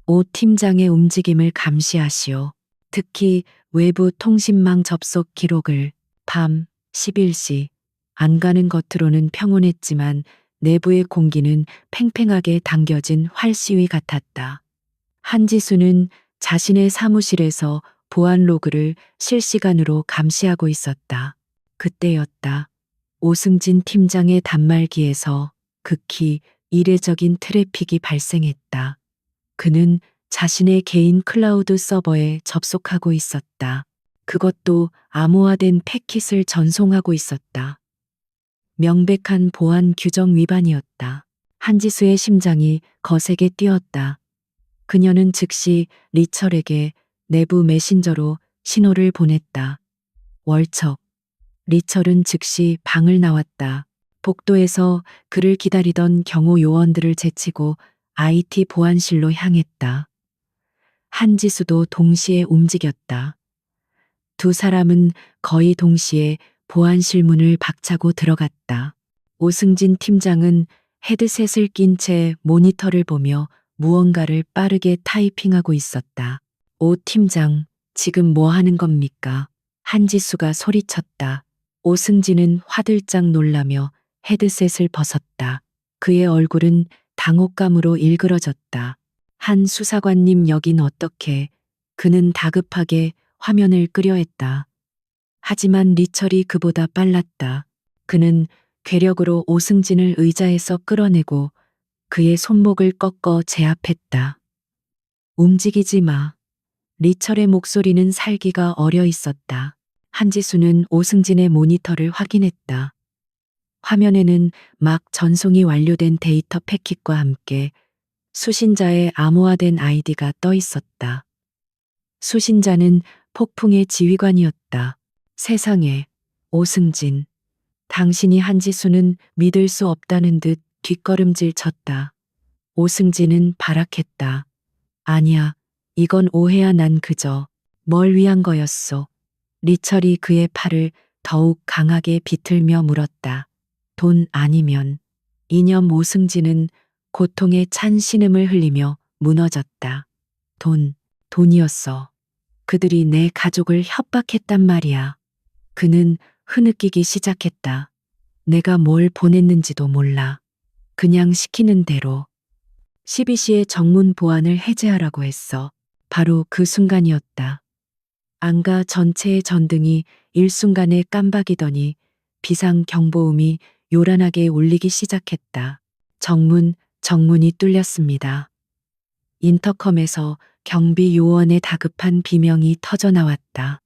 오 팀장의 움직임을 감시하시오. 특히 외부 통신망 접속 기록을. 밤 11시. 안가는 겉으로는 평온했지만 내부의 공기는 팽팽하게 당겨진 활시위 같았다. 한지수는 자신의 사무실에서 보안 로그를 실시간으로 감시하고 있었다. 그때였다. 오승진 팀장의 단말기에서 극히 이례적인 트래픽이 발생했다. 그는 자신의 개인 클라우드 서버에 접속하고 있었다. 그것도 암호화된 패킷을 전송하고 있었다. 명백한 보안 규정 위반이었다. 한지수의 심장이 거세게 뛰었다. 그녀는 즉시 리철에게 내부 메신저로 신호를 보냈다. 월척. 리철은 즉시 방을 나왔다. 복도에서 그를 기다리던 경호 요원들을 제치고 IT 보안실로 향했다. 한지수도 동시에 움직였다. 두 사람은 거의 동시에 보안실 문을 박차고 들어갔다. 오승진 팀장은 헤드셋을 낀 채 모니터를 보며 무언가를 빠르게 타이핑하고 있었다. 오 팀장, 지금 뭐 하는 겁니까? 한지수가 소리쳤다. 오승진은 화들짝 놀라며 헤드셋을 벗었다. 그의 얼굴은 당혹감으로 일그러졌다. 한 수사관님 여긴 어떻게? 그는 다급하게 화면을 끄려 했다. 하지만 리철이 그보다 빨랐다. 그는 괴력으로 오승진을 의자에서 끌어내고 그의 손목을 꺾어 제압했다. 움직이지 마. 리철의 목소리는 살기가 어려 있었다. 한지수는 오승진의 모니터를 확인했다. 화면에는 막 전송이 완료된 데이터 패킷과 함께 수신자의 암호화된 아이디가 떠 있었다. 수신자는 폭풍의 지휘관이었다. 세상에, 오승진. 당신이 한지수는 믿을 수 없다는 듯 뒷걸음질 쳤다. 오승진은 발악했다. 아니야, 이건 오해야. 난 그저 뭘 위한 거였소. 리철이 그의 팔을 더욱 강하게 비틀며 물었다. 돈 아니면. 이념. 오승진은 고통에 찬 신음을 흘리며 무너졌다. 돈이었어. 그들이 내 가족을 협박했단 말이야. 그는 흐느끼기 시작했다. 내가 뭘 보냈는지도 몰라. 그냥 시키는 대로. 12시에 정문 보안을 해제하라고 했어. 바로 그 순간이었다. 안가 전체의 전등이 일순간에 깜박이더니 비상경보음이 요란하게 울리기 시작했다. 정문이 뚫렸습니다. 인터컴에서 경비 요원의 다급한 비명이 터져 나왔다.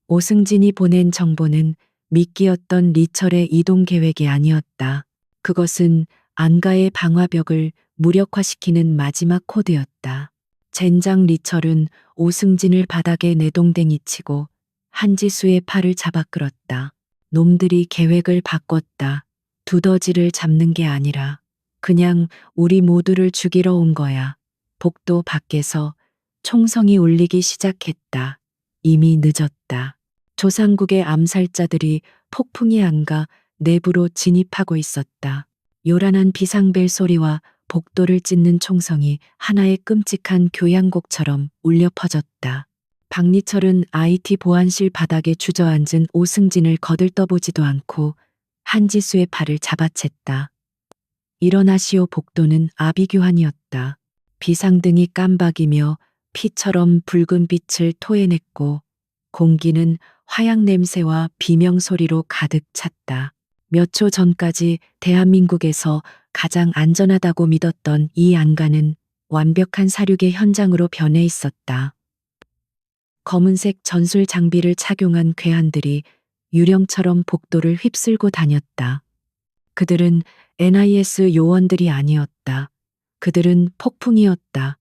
오승진이 보낸 정보는 미끼였던 리철의 이동 계획이 아니었다. 그것은 안가의 방화벽을 무력화시키는 마지막 코드였다. 젠장 리철은 오승진을 바닥에 내동댕이 치고 한지수의 팔을 잡아 끌었다. 놈들이 계획을 바꿨다. 두더지를 잡는 게 아니라 그냥 우리 모두를 죽이러 온 거야. 복도 밖에서 총성이 울리기 시작했다. 이미 늦었다. 조상국의 암살자들이 폭풍이 안가 내부로 진입하고 있었다. 요란한 비상벨 소리와 복도를 찢는 총성이 하나의 끔찍한 교향곡처럼 울려 퍼졌다. 박리철은 IT 보안실 바닥에 주저앉은 오승진을 거들떠보지도 않고 한지수의 팔을 잡아챘다. 일어나시오. 복도는 아비규환이었다. 비상등이 깜박이며 피처럼 붉은 빛을 토해냈고 공기는 화약 냄새와 비명소리로 가득 찼다. 몇 초 전까지 대한민국에서 가장 안전하다고 믿었던 이 안가는 완벽한 사륙의 현장으로 변해 있었다. 검은색 전술 장비를 착용한 괴한들이 유령처럼 복도를 휩쓸고 다녔다. 그들은 NIS 요원들이 아니었다. 그들은 폭풍이었다.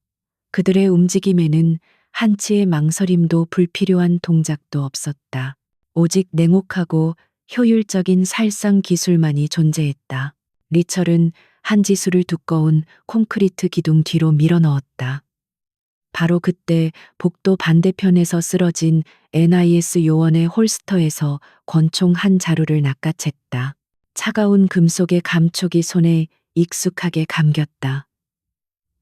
그들의 움직임에는 한치의 망설임도 불필요한 동작도 없었다. 오직 냉혹하고 효율적인 살상 기술만이 존재했다. 리철은 한지수를 두꺼운 콘크리트 기둥 뒤로 밀어 넣었다. 바로 그때 복도 반대편에서 쓰러진 NIS 요원의 홀스터에서 권총 한 자루를 낚아챘다. 차가운 금속의 감촉이 손에 익숙하게 감겼다.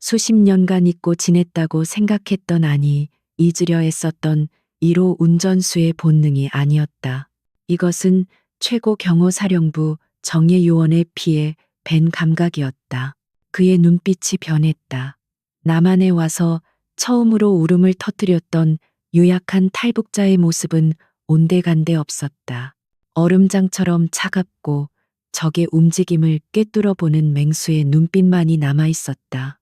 수십 년간 잊고 지냈다고 생각했던 아니 잊으려 했었던 1호 운전수의 본능이 아니었다. 이것은 최고 경호사령부 정예 요원의 피에 밴 감각이었다. 그의 눈빛이 변했다. 남한에 와서 처음으로 울음을 터뜨렸던 유약한 탈북자의 모습은 온데간데 없었다. 얼음장처럼 차갑고 적의 움직임을 꿰뚫어 보는 맹수의 눈빛만이 남아 있었다.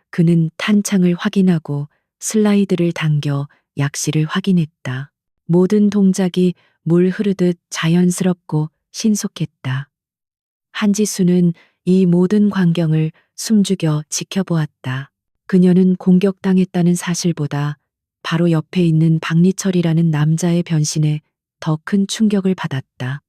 그는 탄창을 확인하고 슬라이드를 당겨 약실을 확인했다. 모든 동작이 물 흐르듯 자연스럽고 신속했다. 한지수는 이 모든 광경을 숨죽여 지켜보았다. 그녀는 공격당했다는 사실보다 바로 옆에 있는 박리철이라는 남자의 변신에 더 큰 충격을 받았다.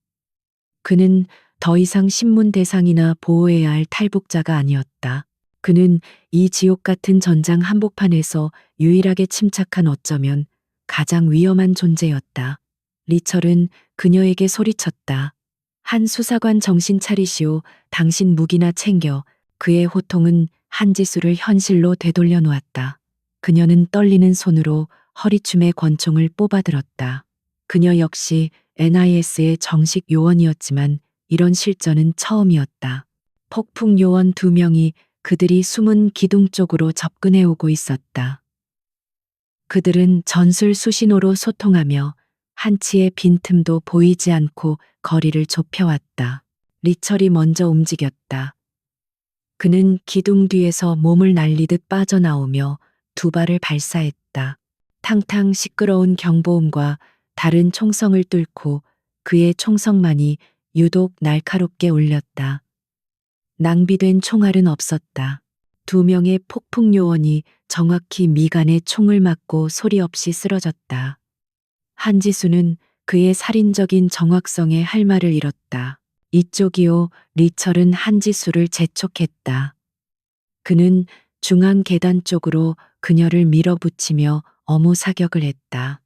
그는 더 이상 신문 대상이나 보호해야 할 탈북자가 아니었다. 그는 이 지옥 같은 전장 한복판에서 유일하게 침착한 어쩌면 가장 위험한 존재였다. 리철은 그녀에게 소리쳤다. 한 수사관 정신 차리시오. 당신 무기나 챙겨. 그의 호통은 한지수를 현실로 되돌려 놓았다. 그녀는 떨리는 손으로 허리춤에 권총을 뽑아들었다. 그녀 역시 NIS의 정식 요원이었지만 이런 실전은 처음이었다. 폭풍 요원 2명이 그들이 숨은 기둥 쪽으로 접근해 오고 있었다. 그들은 전술 수신호로 소통하며 한치의 빈틈도 보이지 않고 거리를 좁혀왔다. 리철이 먼저 움직였다. 그는 기둥 뒤에서 몸을 날리듯 빠져나오며 2발을 발사했다. 탕탕 시끄러운 경보음과 다른 총성을 뚫고 그의 총성만이 유독 날카롭게 울렸다. 낭비된 총알은 없었다. 2명의 폭풍 요원이 정확히 미간에 총을 맞고 소리 없이 쓰러졌다. 한지수는 그의 살인적인 정확성에 할 말을 잃었다. 이쪽이요. 리철은 한지수를 재촉했다. 그는 중앙 계단 쪽으로 그녀를 밀어붙이며 어무 사격을 했다.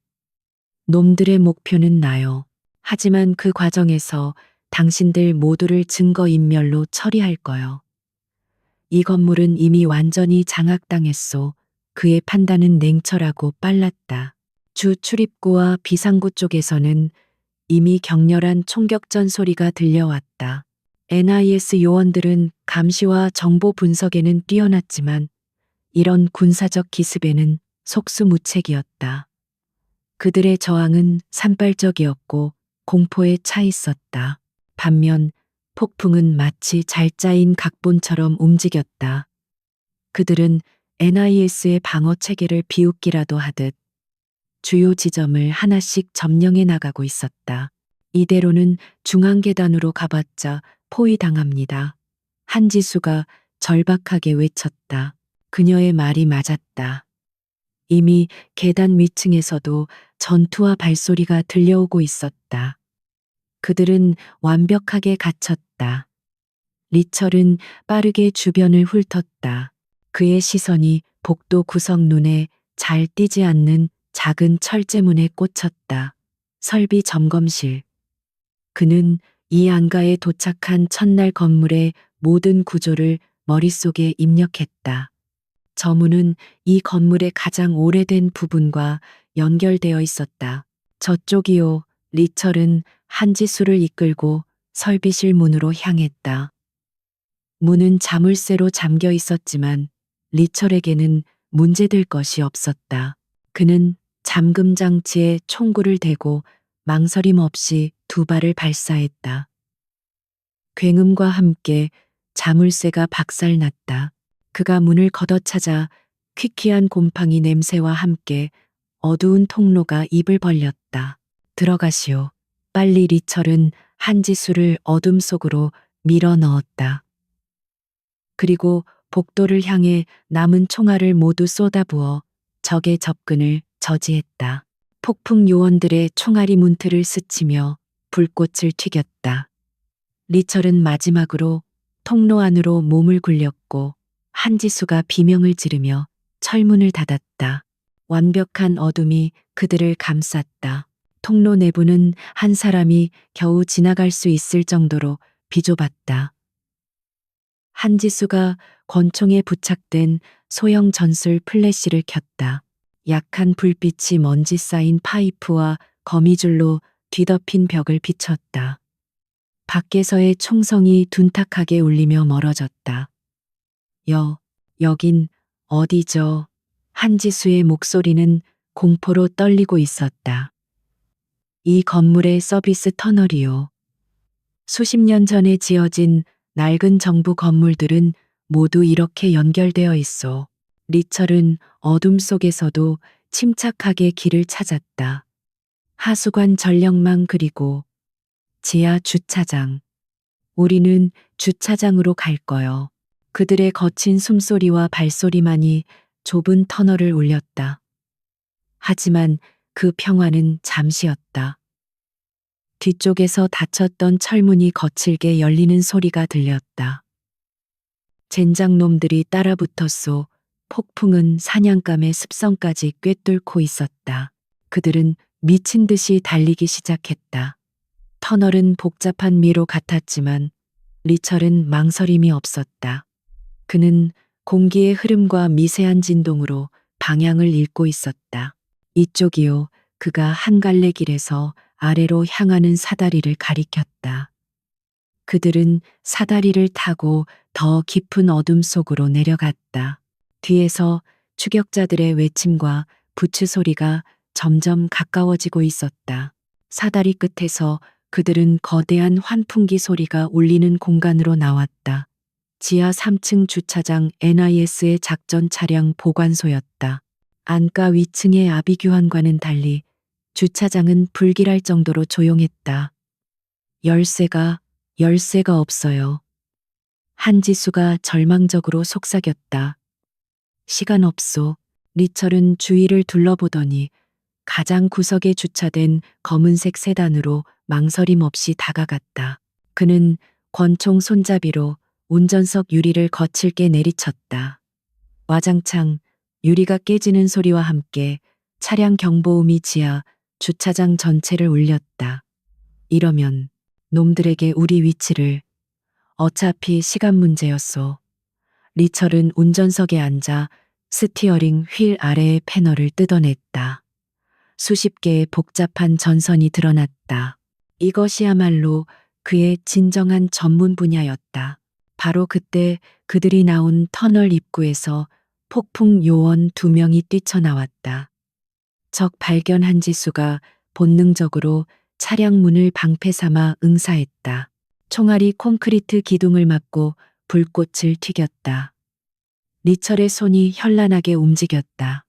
놈들의 목표는 나요. 하지만 그 과정에서 당신들 모두를 증거인멸로 처리할 거요. 이 건물은 이미 완전히 장악당했소. 그의 판단은 냉철하고 빨랐다. 주 출입구와 비상구 쪽에서는 이미 격렬한 총격전 소리가 들려왔다. NIS 요원들은 감시와 정보 분석에는 뛰어났지만 이런 군사적 기습에는 속수무책이었다. 그들의 저항은 산발적이었고 공포에 차 있었다. 반면 폭풍은 마치 잘 짜인 각본처럼 움직였다. 그들은 NIS의 방어 체계를 비웃기라도 하듯 주요 지점을 하나씩 점령해 나가고 있었다. 이대로는 중앙계단으로 가봤자 포위당합니다. 한지수가 절박하게 외쳤다. 그녀의 말이 맞았다. 이미 계단 위층에서도 전투와 발소리가 들려오고 있었다. 그들은 완벽하게 갇혔다. 리철은 빠르게 주변을 훑었다. 그의 시선이 복도 구석 눈에 잘 띄지 않는 작은 철제문에 꽂혔다. 설비 점검실. 그는 이 안가에 도착한 첫날 건물의 모든 구조를 머릿속에 입력했다. 저 문은 이 건물의 가장 오래된 부분과 연결되어 있었다. 저쪽이요. 리철은 한지수를 이끌고 설비실 문으로 향했다. 문은 자물쇠로 잠겨 있었지만 리철에게는 문제될 것이 없었다. 그는 잠금 장치에 총구를 대고 망설임 없이 두 발을 발사했다. 굉음과 함께 자물쇠가 박살났다. 그가 문을 걷어차자 퀴퀴한 곰팡이 냄새와 함께 어두운 통로가 입을 벌렸다. 들어가시오. 빨리. 리철은 한지수를 어둠 속으로 밀어 넣었다. 그리고 복도를 향해 남은 총알을 모두 쏟아부어 적의 접근을 저지했다. 폭풍 요원들의 총알이 문틀을 스치며 불꽃을 튀겼다. 리철은 마지막으로 통로 안으로 몸을 굴렸고 한지수가 비명을 지르며 철문을 닫았다. 완벽한 어둠이 그들을 감쌌다. 통로 내부는 한 사람이 겨우 지나갈 수 있을 정도로 비좁았다. 한지수가 권총에 부착된 소형 전술 플래시를 켰다. 약한 불빛이 먼지 쌓인 파이프와 거미줄로 뒤덮인 벽을 비췄다. 밖에서의 총성이 둔탁하게 울리며 멀어졌다. 여긴 어디죠? 한지수의 목소리는 공포로 떨리고 있었다. 이 건물의 서비스 터널이요. 수십 년 전에 지어진 낡은 정부 건물들은 모두 이렇게 연결되어 있어. 리철은 어둠 속에서도 침착하게 길을 찾았다. 하수관 전력망 그리고 지하 주차장. 우리는 주차장으로 갈 거요. 그들의 거친 숨소리와 발소리만이 좁은 터널을 울렸다. 하지만 그 평화는 잠시였다. 뒤쪽에서 닫혔던 철문이 거칠게 열리는 소리가 들렸다. 젠장놈들이 따라붙었소. 폭풍은 사냥감의 습성까지 꿰뚫고 있었다. 그들은 미친 듯이 달리기 시작했다. 터널은 복잡한 미로 같았지만 리철은 망설임이 없었다. 그는 공기의 흐름과 미세한 진동으로 방향을 잃고 있었다. 이쪽이요. 그가 한 갈래 길에서 아래로 향하는 사다리를 가리켰다. 그들은 사다리를 타고 더 깊은 어둠 속으로 내려갔다. 뒤에서 추격자들의 외침과 부츠 소리가 점점 가까워지고 있었다. 사다리 끝에서 그들은 거대한 환풍기 소리가 울리는 공간으로 나왔다. 지하 3층 주차장 NIS의 작전 차량 보관소였다. 안가 위층의 아비규환과는 달리 주차장은 불길할 정도로 조용했다. 열쇠가 없어요. 한지수가 절망적으로 속삭였다. 시간 없소. 리철은 주위를 둘러보더니 가장 구석에 주차된 검은색 세단으로 망설임 없이 다가갔다. 그는 권총 손잡이로 운전석 유리를 거칠게 내리쳤다. 와장창 유리가 깨지는 소리와 함께 차량 경보음이 지하 주차장 전체를 울렸다. 이러면 놈들에게 우리 위치를. 어차피 시간 문제였소. 리철은 운전석에 앉아 스티어링 휠 아래의 패널을 뜯어냈다. 수십 개의 복잡한 전선이 드러났다. 이것이야말로 그의 진정한 전문 분야였다. 바로 그때 그들이 나온 터널 입구에서 폭풍 요원 2명이 뛰쳐나왔다. 적 발견 한지수가 본능적으로 차량 문을 방패 삼아 응사했다. 총알이 콘크리트 기둥을 맞고 불꽃을 튀겼다. 리철의 손이 현란하게 움직였다.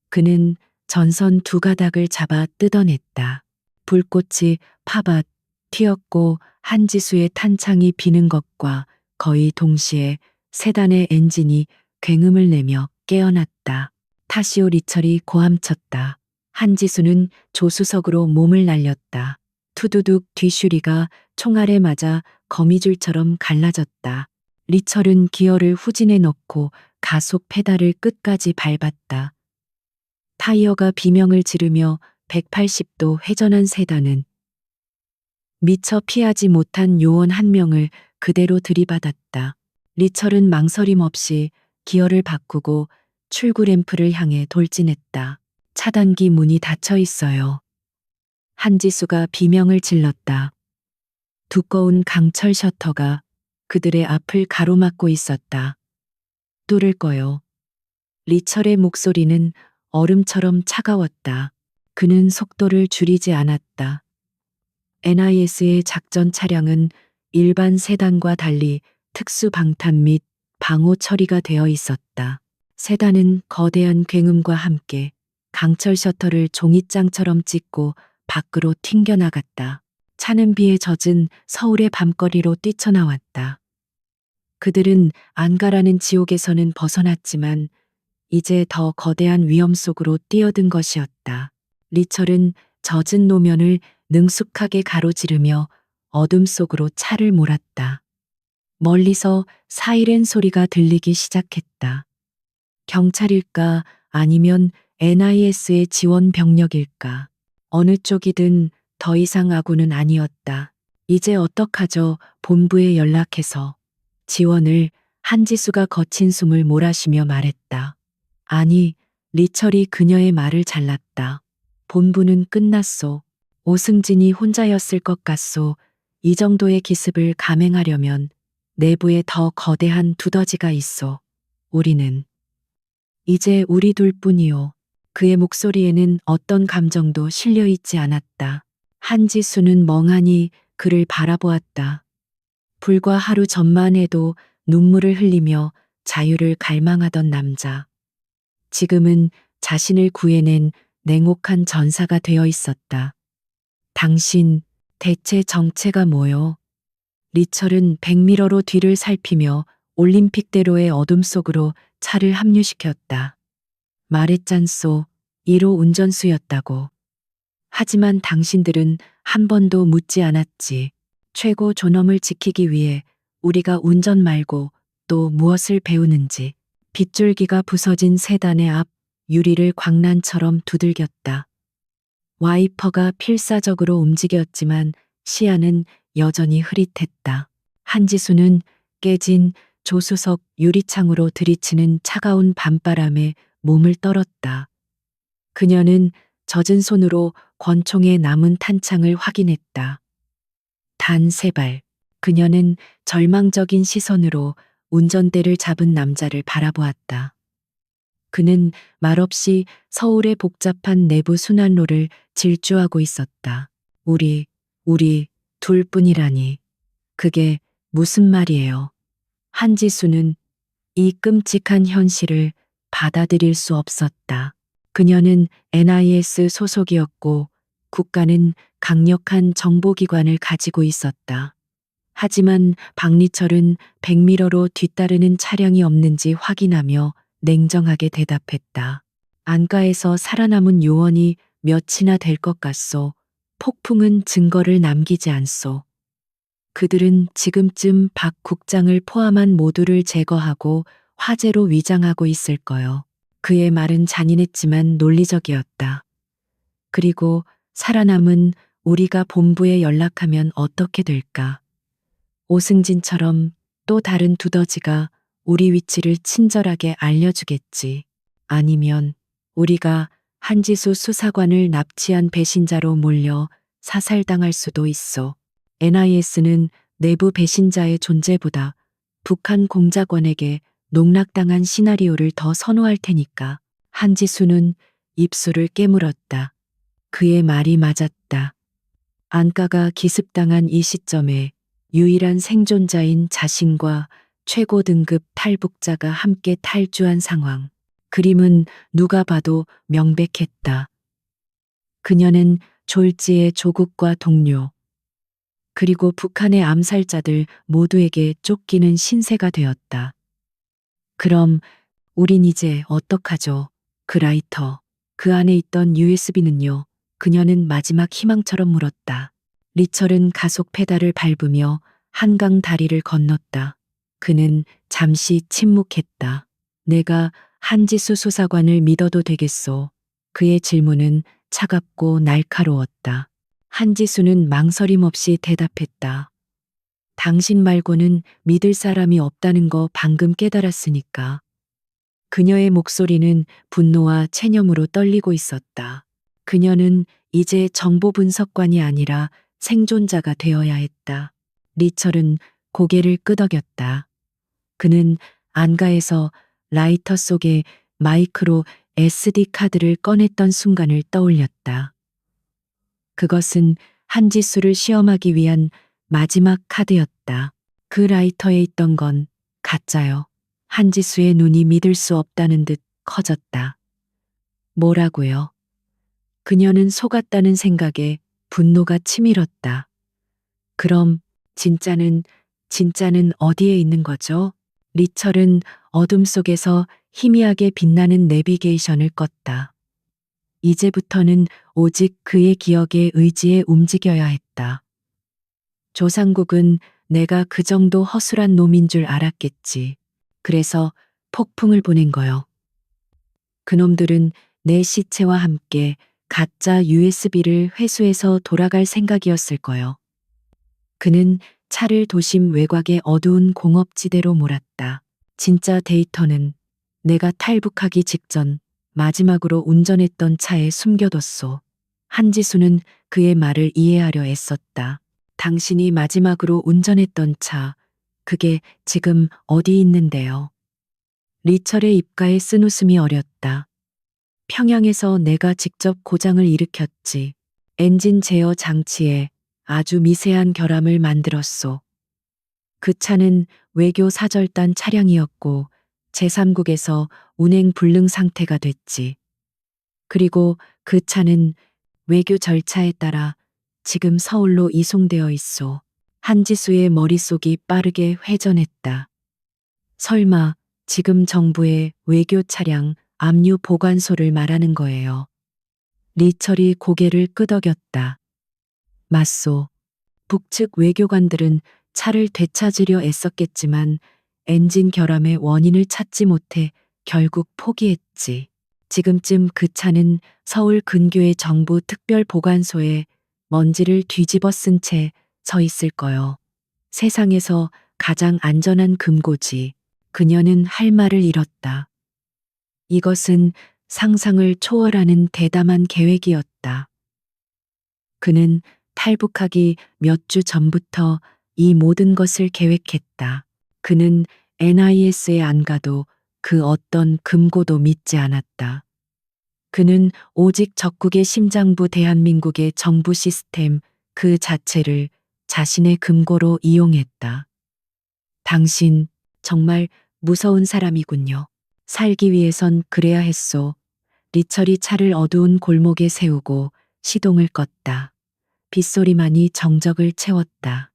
그는 전선 2가닥을 잡아 뜯어냈다. 불꽃이 파밭 튀었고 한지수의 탄창이 비는 것과 거의 동시에 세단의 엔진이 굉음을 내며 깨어났다. 타시오 리철이 고함쳤다. 한지수는 조수석으로 몸을 날렸다. 투두둑 뒷슈리가 총알에 맞아 거미줄처럼 갈라졌다. 리철은 기어를 후진해 넣고 가속 페달을 끝까지 밟았다. 타이어가 비명을 지르며 180도 회전한 세단은 미처 피하지 못한 요원 1명을 그대로 들이받았다. 리철은 망설임 없이 기어를 바꾸고 출구 램프를 향해 돌진했다. 차단기 문이 닫혀 있어요. 한지수가 비명을 질렀다. 두꺼운 강철 셔터가 그들의 앞을 가로막고 있었다. 뚫을 거요. 리철의 목소리는 얼음처럼 차가웠다. 그는 속도를 줄이지 않았다. NIS의 작전 차량은 일반 세단과 달리 특수 방탄 및 방호 처리가 되어 있었다. 세단은 거대한 굉음과 함께 강철 셔터를 종이장처럼 찢고 밖으로 튕겨나갔다. 차는 비에 젖은 서울의 밤거리로 뛰쳐나왔다. 그들은 안가라는 지옥에서는 벗어났지만 이제 더 거대한 위험 속으로 뛰어든 것이었다. 리철은 젖은 노면을 능숙하게 가로지르며 어둠 속으로 차를 몰았다. 멀리서 사이렌 소리가 들리기 시작했다. 경찰일까 아니면 NIS의 지원 병력일까. 어느 쪽이든 더 이상 아군은 아니었다. 이제 어떡하죠? 본부에 연락해서 지원을. 한지수가 거친 숨을 몰아쉬며 말했다. 아니, 리철이 그녀의 말을 잘랐다. 본부는 끝났소. 오승진이 혼자였을 것 같소. 이 정도의 기습을 감행하려면 내부에 더 거대한 두더지가 있어. 우리는 이제 우리 둘뿐이요. 그의 목소리에는 어떤 감정도 실려 있지 않았다. 한지수는 멍하니 그를 바라보았다. 불과 하루 전만 해도 눈물을 흘리며 자유를 갈망하던 남자. 지금은 자신을 구해낸 냉혹한 전사가 되어 있었다. 당신, 대체 정체가 뭐요? 리철은 백미러로 뒤를 살피며 올림픽대로의 어둠 속으로 차를 합류시켰다. 말했잖소. 1호 운전수였다고. 하지만 당신들은 한 번도 묻지 않았지. 최고 존엄을 지키기 위해 우리가 운전 말고 또 무엇을 배우는지. 빗줄기가 부서진 세단의 앞 유리를 광란처럼 두들겼다. 와이퍼가 필사적으로 움직였지만 시야는 여전히 흐릿했다. 한지수는 깨진 조수석 유리창으로 들이치는 차가운 밤바람에 몸을 떨었다. 그녀는 젖은 손으로 권총에 남은 탄창을 확인했다. 단 3발. 그녀는 절망적인 시선으로 운전대를 잡은 남자를 바라보았다. 그는 말없이 서울의 복잡한 내부 순환로를 질주하고 있었다. 우리 둘뿐이라니. 그게 무슨 말이에요? 한지수는 이 끔찍한 현실을 받아들일 수 없었다. 그녀는 NIS 소속이었고 국가는 강력한 정보기관을 가지고 있었다. 하지만 박리철은 백미러로 뒤따르는 차량이 없는지 확인하며 냉정하게 대답했다. 안가에서 살아남은 요원이 몇이나 될 것 같소. 폭풍은 증거를 남기지 않소. 그들은 지금쯤 박 국장을 포함한 모두를 제거하고 화재로 위장하고 있을 거요. 그의 말은 잔인했지만 논리적이었다. 그리고 살아남은 우리가 본부에 연락하면 어떻게 될까? 오승진처럼 또 다른 두더지가 우리 위치를 친절하게 알려주겠지. 아니면 우리가 한지수 수사관을 납치한 배신자로 몰려 사살당할 수도 있어. NIS는 내부 배신자의 존재보다 북한 공작원에게 농락당한 시나리오를 더 선호할 테니까. 한지수는 입술을 깨물었다. 그의 말이 맞았다. 안가가 기습당한 이 시점에 유일한 생존자인 자신과 최고 등급 탈북자가 함께 탈주한 상황. 그림은 누가 봐도 명백했다. 그녀는 졸지의 조국과 동료, 그리고 북한의 암살자들 모두에게 쫓기는 신세가 되었다. 그럼 우린 이제 어떡하죠? 그 라이터, 그 안에 있던 USB는요? 그녀는 마지막 희망처럼 물었다. 리철은 가속 페달을 밟으며 한강 다리를 건넜다. 그는 잠시 침묵했다. 내가 한지수 수사관을 믿어도 되겠소? 그의 질문은 차갑고 날카로웠다. 한지수는 망설임 없이 대답했다. 당신 말고는 믿을 사람이 없다는 거 방금 깨달았으니까. 그녀의 목소리는 분노와 체념으로 떨리고 있었다. 그녀는 이제 정보 분석관이 아니라 생존자가 되어야 했다. 리철은 고개를 끄덕였다. 그는 안가에서 라이터 속에 마이크로 SD 카드를 꺼냈던 순간을 떠올렸다. 그것은 한지수를 시험하기 위한 마지막 카드였다. 그 라이터에 있던 건 가짜요. 한지수의 눈이 믿을 수 없다는 듯 커졌다. 뭐라고요? 그녀는 속았다는 생각에 분노가 치밀었다. 그럼 진짜는 어디에 있는 거죠? 리철은 어둠 속에서 희미하게 빛나는 내비게이션을 껐다. 이제부터는 오직 그의 기억에 의지해 움직여야 했다. 조상국은 내가 그 정도 허술한 놈인 줄 알았겠지. 그래서 폭풍을 보낸 거요. 그놈들은 내 시체와 함께 가짜 USB를 회수해서 돌아갈 생각이었을 거요. 그는 차를 도심 외곽의 어두운 공업지대로 몰았다. 진짜 데이터는 내가 탈북하기 직전 마지막으로 운전했던 차에 숨겨뒀소. 한지수는 그의 말을 이해하려 애썼다. 당신이 마지막으로 운전했던 차, 그게 지금 어디 있는데요? 리철의 입가에 쓴웃음이 어렸다. 평양에서 내가 직접 고장을 일으켰지. 엔진 제어 장치에 아주 미세한 결함을 만들었소. 그 차는 외교 사절단 차량이었고 제3국에서 운행 불능 상태가 됐지. 그리고 그 차는 외교 절차에 따라 지금 서울로 이송되어 있소. 한지수의 머릿속이 빠르게 회전했다. 설마 지금 정부의 외교 차량 압류 보관소를 말하는 거예요. 리철이 고개를 끄덕였다. 맞소. 북측 외교관들은 차를 되찾으려 애썼겠지만 엔진 결함의 원인을 찾지 못해 결국 포기했지. 지금쯤 그 차는 서울 근교의 정부 특별 보관소에 먼지를 뒤집어 쓴 채 서 있을 거요. 세상에서 가장 안전한 금고지. 그녀는 할 말을 잃었다. 이것은 상상을 초월하는 대담한 계획이었다. 그는 탈북하기 몇 주 전부터 이 모든 것을 계획했다. 그는 NIS에 안 가도 그 어떤 금고도 믿지 않았다. 그는 오직 적국의 심장부 대한민국의 정부 시스템 그 자체를 자신의 금고로 이용했다. 당신 정말 무서운 사람이군요. 살기 위해선 그래야 했소. 리철이 차를 어두운 골목에 세우고 시동을 껐다. 빗소리만이 정적을 채웠다.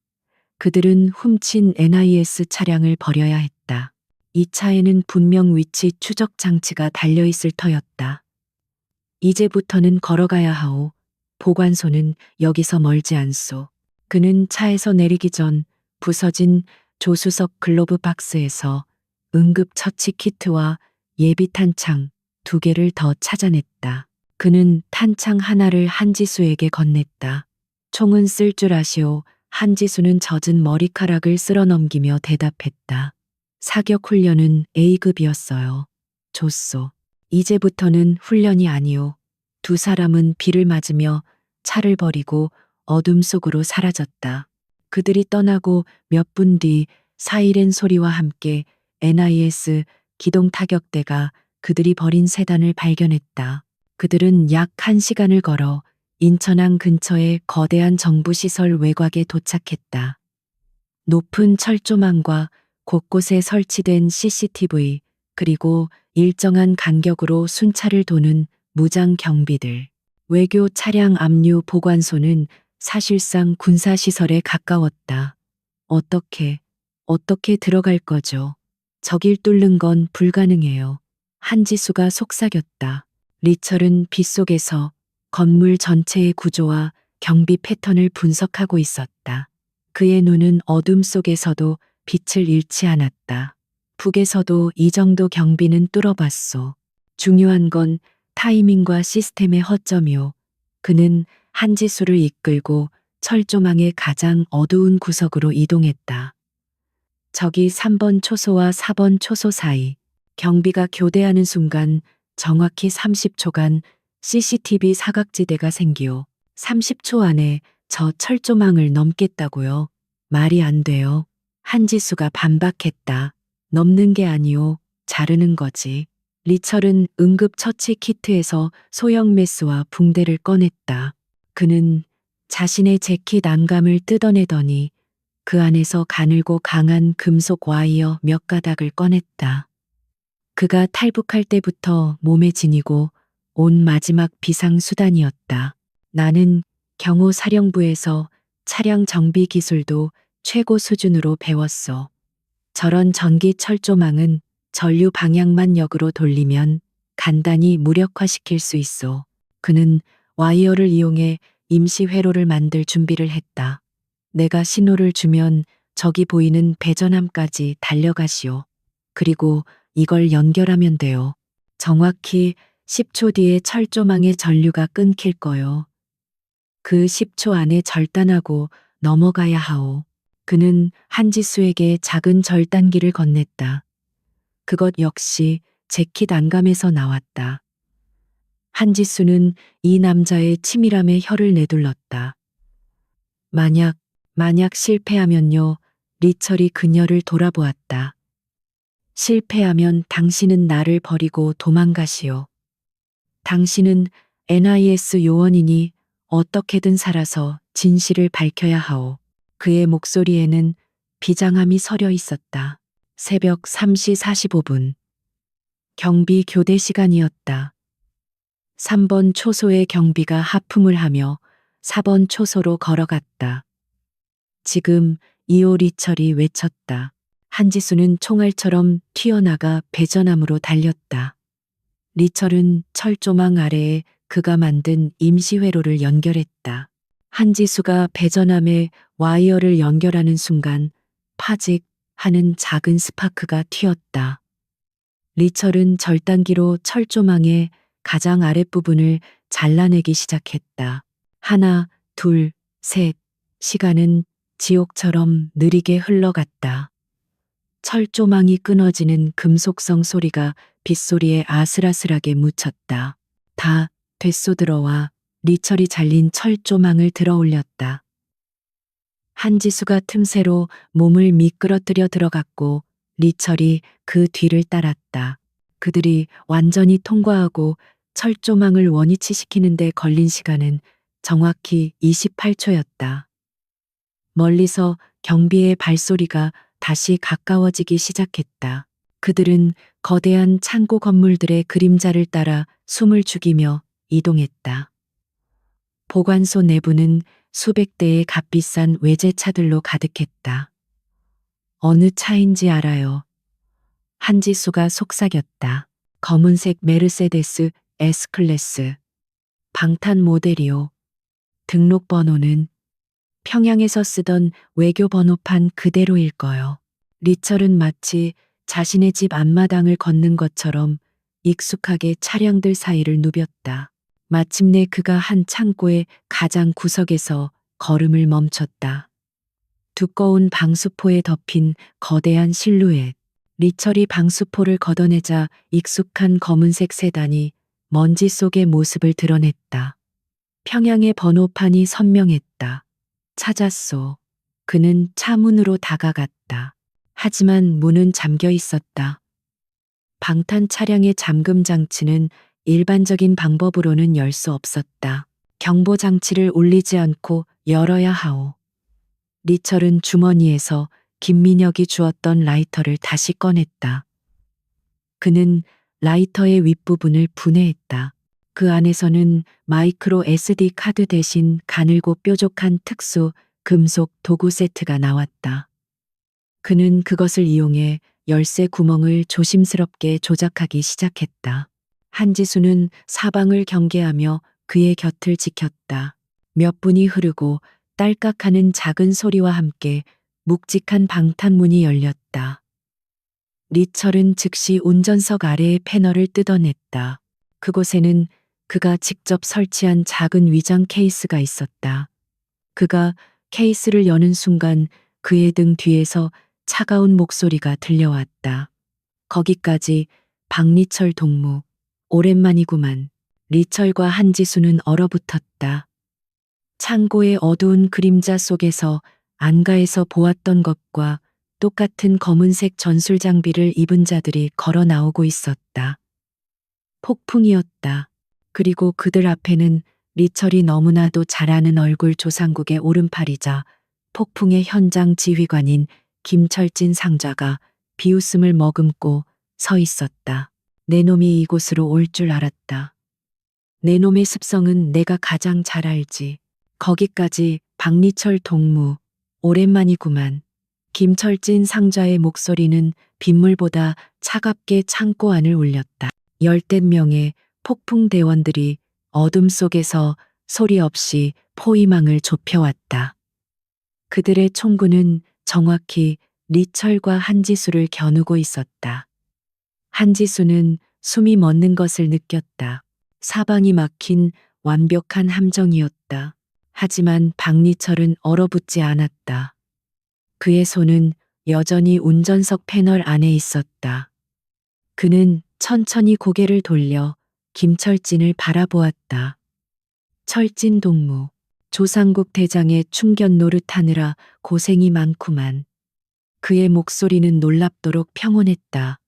그들은 훔친 NIS 차량을 버려야 했다. 이 차에는 분명 위치 추적 장치가 달려있을 터였다. 이제부터는 걸어가야 하오. 보관소는 여기서 멀지 않소. 그는 차에서 내리기 전 부서진 조수석 글로브 박스에서 응급 처치 키트와 예비 탄창 2개를 더 찾아냈다. 그는 탄창 하나를 한지수에게 건넸다. 총은 쓸 줄 아시오. 한지수는 젖은 머리카락을 쓸어 넘기며 대답했다. 사격 훈련은 A급이었어요. 좋소. 이제부터는 훈련이 아니오. 두 사람은 비를 맞으며 차를 버리고 어둠 속으로 사라졌다. 그들이 떠나고 몇 분 뒤 사이렌 소리와 함께 NIS 기동 타격대가 그들이 버린 세단을 발견했다. 그들은 약 1시간을 걸어 인천항 근처의 거대한 정부시설 외곽에 도착했다. 높은 철조망과 곳곳에 설치된 CCTV, 그리고 일정한 간격으로 순찰을 도는 무장 경비들. 외교 차량 압류 보관소는 사실상 군사시설에 가까웠다. 어떻게 들어갈 거죠? 저길 뚫는 건 불가능해요. 한지수가 속삭였다. 리철은 빗속에서 건물 전체의 구조와 경비 패턴을 분석하고 있었다. 그의 눈은 어둠 속에서도 빛을 잃지 않았다. 북에서도 이 정도 경비는 뚫어봤소. 중요한 건 타이밍과 시스템의 허점이오. 그는 한지수를 이끌고 철조망의 가장 어두운 구석으로 이동했다. 저기 3번 초소와 4번 초소 사이, 경비가 교대하는 순간 정확히 30초간 CCTV 사각지대가 생기오. 30초 안에 저 철조망을 넘겠다고요? 말이 안 돼요. 한지수가 반박했다. 넘는 게 아니오. 자르는 거지. 리철은 응급처치 키트에서 소형 메스와 붕대를 꺼냈다. 그는 자신의 재킷 안감을 뜯어내더니 그 안에서 가늘고 강한 금속 와이어 몇 가닥을 꺼냈다. 그가 탈북할 때부터 몸에 지니고 온 마지막 비상수단이었다. 나는 경호사령부에서 차량 정비 기술도 최고 수준으로 배웠어. 저런 전기 철조망은 전류 방향만 역으로 돌리면 간단히 무력화시킬 수 있어. 그는 와이어를 이용해 임시 회로를 만들 준비를 했다. 내가 신호를 주면 저기 보이는 배전함까지 달려가시오. 그리고 이걸 연결하면 돼요. 정확히 10초 뒤에 철조망의 전류가 끊길 거요. 그 10초 안에 절단하고 넘어가야 하오. 그는 한지수에게 작은 절단기를 건넸다. 그것 역시 재킷 안감에서 나왔다. 한지수는 이 남자의 치밀함에 혀를 내둘렀다. 만약 실패하면요. 리철이 그녀를 돌아보았다. 실패하면 당신은 나를 버리고 도망가시오. 당신은 NIS 요원이니 어떻게든 살아서 진실을 밝혀야 하오. 그의 목소리에는 비장함이 서려 있었다. 새벽 3시 45분. 경비 교대 시간이었다. 3번 초소의 경비가 하품을 하며 4번 초소로 걸어갔다. 지금 이오 리철이 외쳤다. 한지수는 총알처럼 튀어나가 배전함으로 달렸다. 리철은 철조망 아래에 그가 만든 임시회로를 연결했다. 한지수가 배전함에 와이어를 연결하는 순간 파직 하는 작은 스파크가 튀었다. 리철은 절단기로 철조망의 가장 아랫부분을 잘라내기 시작했다. 하나, 둘, 셋. 시간은 지옥처럼 느리게 흘러갔다. 철조망이 끊어지는 금속성 소리가 빗소리에 아슬아슬하게 묻혔다. 다 됐소. 들어와. 리철이 잘린 철조망을 들어 올렸다. 한지수가 틈새로 몸을 미끄러뜨려 들어갔고 리철이 그 뒤를 따랐다. 그들이 완전히 통과하고 철조망을 원위치시키는 데 걸린 시간은 정확히 28초였다. 멀리서 경비의 발소리가 다시 가까워지기 시작했다. 그들은 거대한 창고 건물들의 그림자를 따라 숨을 죽이며 이동했다. 보관소 내부는 수백 대의 값비싼 외제차들로 가득했다. 어느 차인지 알아요. 한지수가 속삭였다. 검은색 메르세데스 S클래스. 방탄 모델이요. 등록번호는 평양에서 쓰던 외교 번호판 그대로일 거요. 리철은 마치 자신의 집 앞마당을 걷는 것처럼 익숙하게 차량들 사이를 누볐다. 마침내 그가 한 창고의 가장 구석에서 걸음을 멈췄다. 두꺼운 방수포에 덮인 거대한 실루엣. 리철이 방수포를 걷어내자 익숙한 검은색 세단이 먼지 속의 모습을 드러냈다. 평양의 번호판이 선명했다. 찾았소. 그는 차 문으로 다가갔다. 하지만 문은 잠겨 있었다. 방탄 차량의 잠금 장치는 일반적인 방법으로는 열 수 없었다. 경보 장치를 울리지 않고 열어야 하오. 리철은 주머니에서 김민혁이 주었던 라이터를 다시 꺼냈다. 그는 라이터의 윗부분을 분해했다. 그 안에서는 마이크로 SD 카드 대신 가늘고 뾰족한 특수 금속 도구 세트가 나왔다. 그는 그것을 이용해 열쇠 구멍을 조심스럽게 조작하기 시작했다. 한지수는 사방을 경계하며 그의 곁을 지켰다. 몇 분이 흐르고 딸깍하는 작은 소리와 함께 묵직한 방탄문이 열렸다. 리철은 즉시 운전석 아래의 패널을 뜯어냈다. 그곳에는 그가 직접 설치한 작은 위장 케이스가 있었다. 그가 케이스를 여는 순간 그의 등 뒤에서 차가운 목소리가 들려왔다. 거기까지 박리철 동무. 오랜만이구만. 리철과 한지수는 얼어붙었다. 창고의 어두운 그림자 속에서 안가에서 보았던 것과 똑같은 검은색 전술 장비를 입은 자들이 걸어 나오고 있었다. 폭풍이었다. 그리고 그들 앞에는 리철이 너무나도 잘 아는 얼굴 조상국의 오른팔이자 폭풍의 현장 지휘관인 김철진 상좌가 비웃음을 머금고 서 있었다. 내 놈이 이곳으로 올 줄 알았다. 내 놈의 습성은 내가 가장 잘 알지. 거기까지 박리철 동무. 오랜만이구만. 김철진 상좌의 목소리는 빗물보다 차갑게 창고 안을 울렸다. 열댓 명의 폭풍 대원들이 어둠 속에서 소리 없이 포위망을 좁혀왔다. 그들의 총구는 정확히 리철과 한지수를 겨누고 있었다. 한지수는 숨이 멎는 것을 느꼈다. 사방이 막힌 완벽한 함정이었다. 하지만 박리철은 얼어붙지 않았다. 그의 손은 여전히 운전석 패널 안에 있었다. 그는 천천히 고개를 돌려 김철진을 바라보았다. 철진 동무, 조상국 대장의 충견 노릇하느라 고생이 많구만. 그의 목소리는 놀랍도록 평온했다.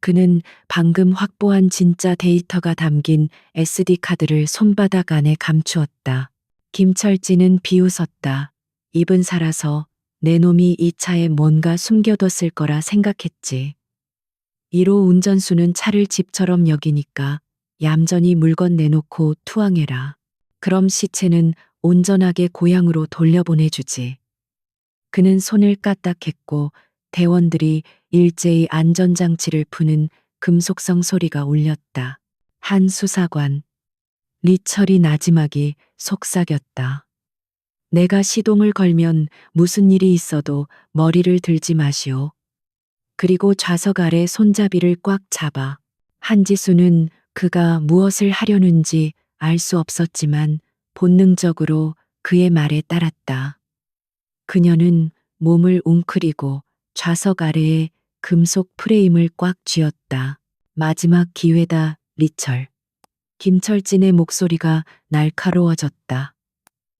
그는 방금 확보한 진짜 데이터가 담긴 SD카드를 손바닥 안에 감추었다. 김철진은 비웃었다. 입은 살아서 내 놈이 이 차에 뭔가 숨겨뒀을 거라 생각했지. 1호 운전수는 차를 집처럼 여기니까 얌전히 물건 내놓고 투항해라. 그럼 시체는 온전하게 고향으로 돌려보내주지. 그는 손을 까딱했고 대원들이 일제히 안전장치를 푸는 금속성 소리가 울렸다. 한 수사관. 리철이 나지막이 속삭였다. 내가 시동을 걸면 무슨 일이 있어도 머리를 들지 마시오. 그리고 좌석 아래 손잡이를 꽉 잡아. 한지수는 그가 무엇을 하려는지 알 수 없었지만 본능적으로 그의 말에 따랐다. 그녀는 몸을 웅크리고 좌석 아래에 금속 프레임을 꽉 쥐었다. 마지막 기회다, 리철. 김철진의 목소리가 날카로워졌다.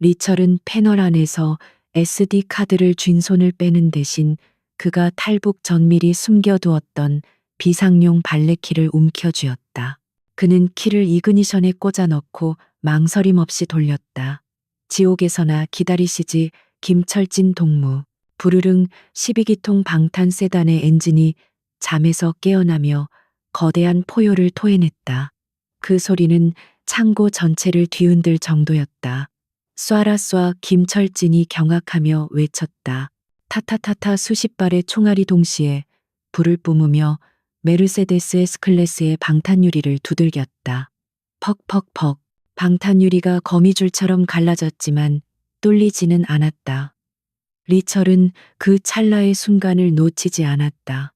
리철은 패널 안에서 SD 카드를 쥔 손을 빼는 대신 그가 탈북 전밀히 숨겨두었던 비상용 발레키를 움켜쥐었다. 그는 키를 이그니션에 꽂아 넣고 망설임 없이 돌렸다. 지옥에서나 기다리시지 김철진 동무. 부르릉 12기통 방탄 세단의 엔진이 잠에서 깨어나며 거대한 포효를 토해냈다. 그 소리는 창고 전체를 뒤흔들 정도였다. 쏴라 쏴. 김철진이 경악하며 외쳤다. 타타타타. 수십 발의 총알이 동시에 불을 뿜으며 메르세데스 S클래스의 방탄유리를 두들겼다. 퍽퍽퍽. 방탄유리가 거미줄처럼 갈라졌지만 뚫리지는 않았다. 리철은 그 찰나의 순간을 놓치지 않았다.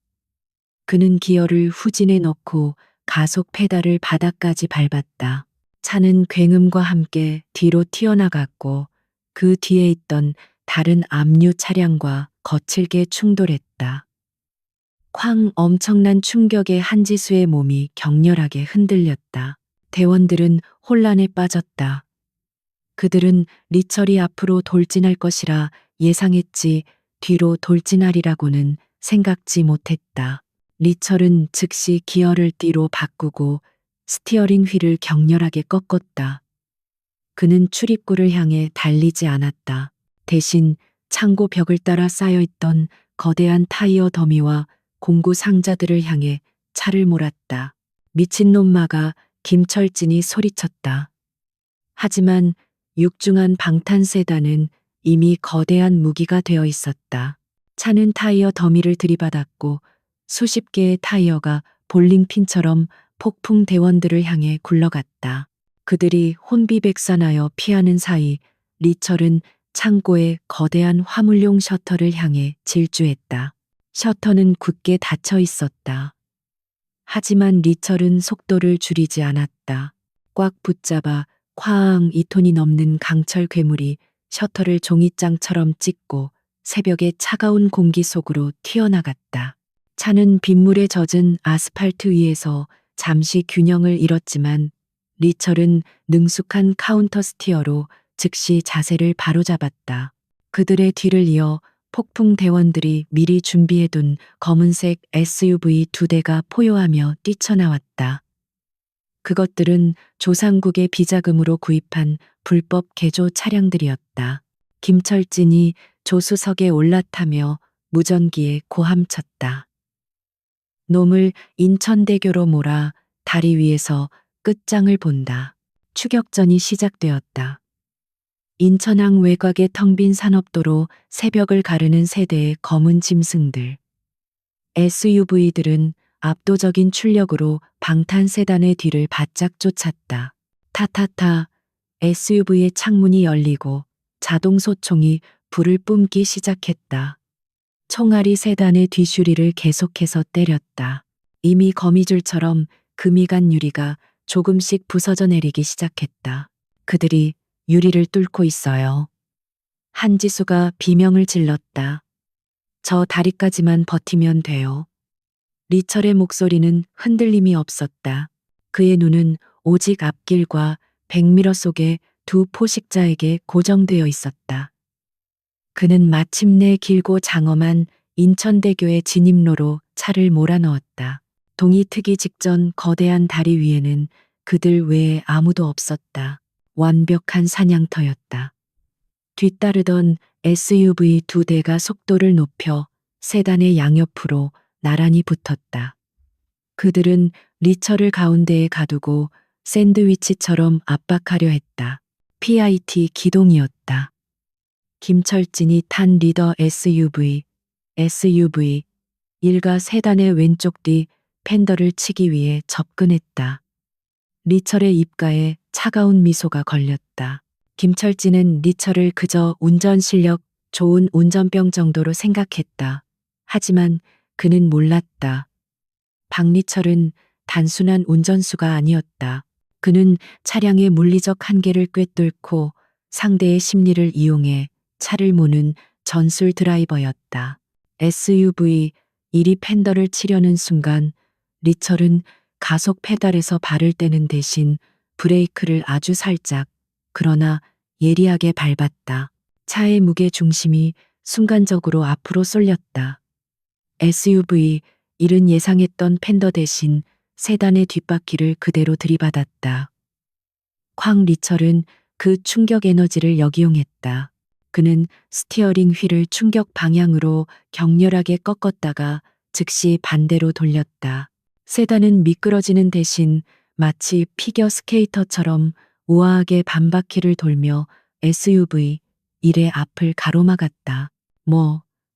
그는 기어를 후진에 넣고 가속 페달을 바닥까지 밟았다. 차는 굉음과 함께 뒤로 튀어나갔고 그 뒤에 있던 다른 압류 차량과 거칠게 충돌했다. 쾅. 엄청난 충격에 한지수의 몸이 격렬하게 흔들렸다. 대원들은 혼란에 빠졌다. 그들은 리철이 앞으로 돌진할 것이라 예상했지 뒤로 돌진하리라고는 생각지 못했다. 리철은 즉시 기어를 뒤로 바꾸고 스티어링 휠을 격렬하게 꺾었다. 그는 출입구를 향해 달리지 않았다. 대신 창고 벽을 따라 쌓여있던 거대한 타이어 더미와 공구 상자들을 향해 차를 몰았다. 미친놈마가 김철진이 소리쳤다. 하지만 육중한 방탄 세단은 이미 거대한 무기가 되어 있었다. 차는 타이어 더미를 들이받았고 수십 개의 타이어가 볼링핀처럼 폭풍 대원들을 향해 굴러갔다. 그들이 혼비백산하여 피하는 사이 리철은 창고의 거대한 화물용 셔터를 향해 질주했다. 셔터는 굳게 닫혀 있었다. 하지만 리철은 속도를 줄이지 않았다. 꽉 붙잡아 쾅 2톤이 넘는 강철 괴물이 셔터를 종이장처럼 찢고 새벽의 차가운 공기 속으로 튀어나갔다. 차는 빗물에 젖은 아스팔트 위에서 잠시 균형을 잃었지만 리철은 능숙한 카운터 스티어로 즉시 자세를 바로잡았다. 그들의 뒤를 이어 폭풍 대원들이 미리 준비해둔 검은색 SUV 2대가 포효하며 뛰쳐나왔다. 그것들은 조상국의 비자금으로 구입한 불법 개조 차량들이었다. 김철진이 조수석에 올라타며 무전기에 고함쳤다. 놈을 인천대교로 몰아 다리 위에서 끝장을 본다. 추격전이 시작되었다. 인천항 외곽의 텅 빈 산업도로 새벽을 가르는 세대의 검은 짐승들. SUV들은 압도적인 출력으로 방탄 세단의 뒤를 바짝 쫓았다. 타타타 SUV의 창문이 열리고 자동 소총이 불을 뿜기 시작했다. 총알이 세단의 뒷유리를 계속해서 때렸다. 이미 거미줄처럼 금이 간 유리가 조금씩 부서져 내리기 시작했다. 그들이 유리를 뚫고 있어요. 한지수가 비명을 질렀다. 저 다리까지만 버티면 돼요. 리철의 목소리는 흔들림이 없었다. 그의 눈은 오직 앞길과 백미러 속의 두 포식자에게 고정되어 있었다. 그는 마침내 길고 장엄한 인천대교의 진입로로 차를 몰아넣었다. 동이 트기 직전 거대한 다리 위에는 그들 외에 아무도 없었다. 완벽한 사냥터였다. 뒤따르던 SUV 2대가 속도를 높여 세단의 양옆으로 나란히 붙었다. 그들은 리철을 가운데에 가두고 샌드위치처럼 압박하려 했다. PIT 기동이었다. 김철진이 탄 리더 SUV, 일가 세단의 왼쪽 뒤 팬더를 치기 위해 접근했다. 리철의 입가에 차가운 미소가 걸렸다. 김철진은 리철을 그저 운전 실력 좋은 운전병 정도로 생각했다. 하지만 그는 몰랐다. 박리철은 단순한 운전수가 아니었다. 그는 차량의 물리적 한계를 꿰뚫고 상대의 심리를 이용해 차를 모는 전술 드라이버였다. SUV 1이 팬더를 치려는 순간 리철은 가속 페달에서 발을 떼는 대신 브레이크를 아주 살짝, 그러나 예리하게 밟았다. 차의 무게 중심이 순간적으로 앞으로 쏠렸다. SUV 1은 예상했던 팬더 대신 세단의 뒷바퀴를 그대로 들이받았다. 쾅 리철은 그 충격 에너지를 역이용했다. 그는 스티어링 휠을 충격 방향으로 격렬하게 꺾었다가 즉시 반대로 돌렸다. 세단은 미끄러지는 대신 마치 피겨 스케이터처럼 우아하게 반바퀴를 돌며 SUV 1의 앞을 가로막았다.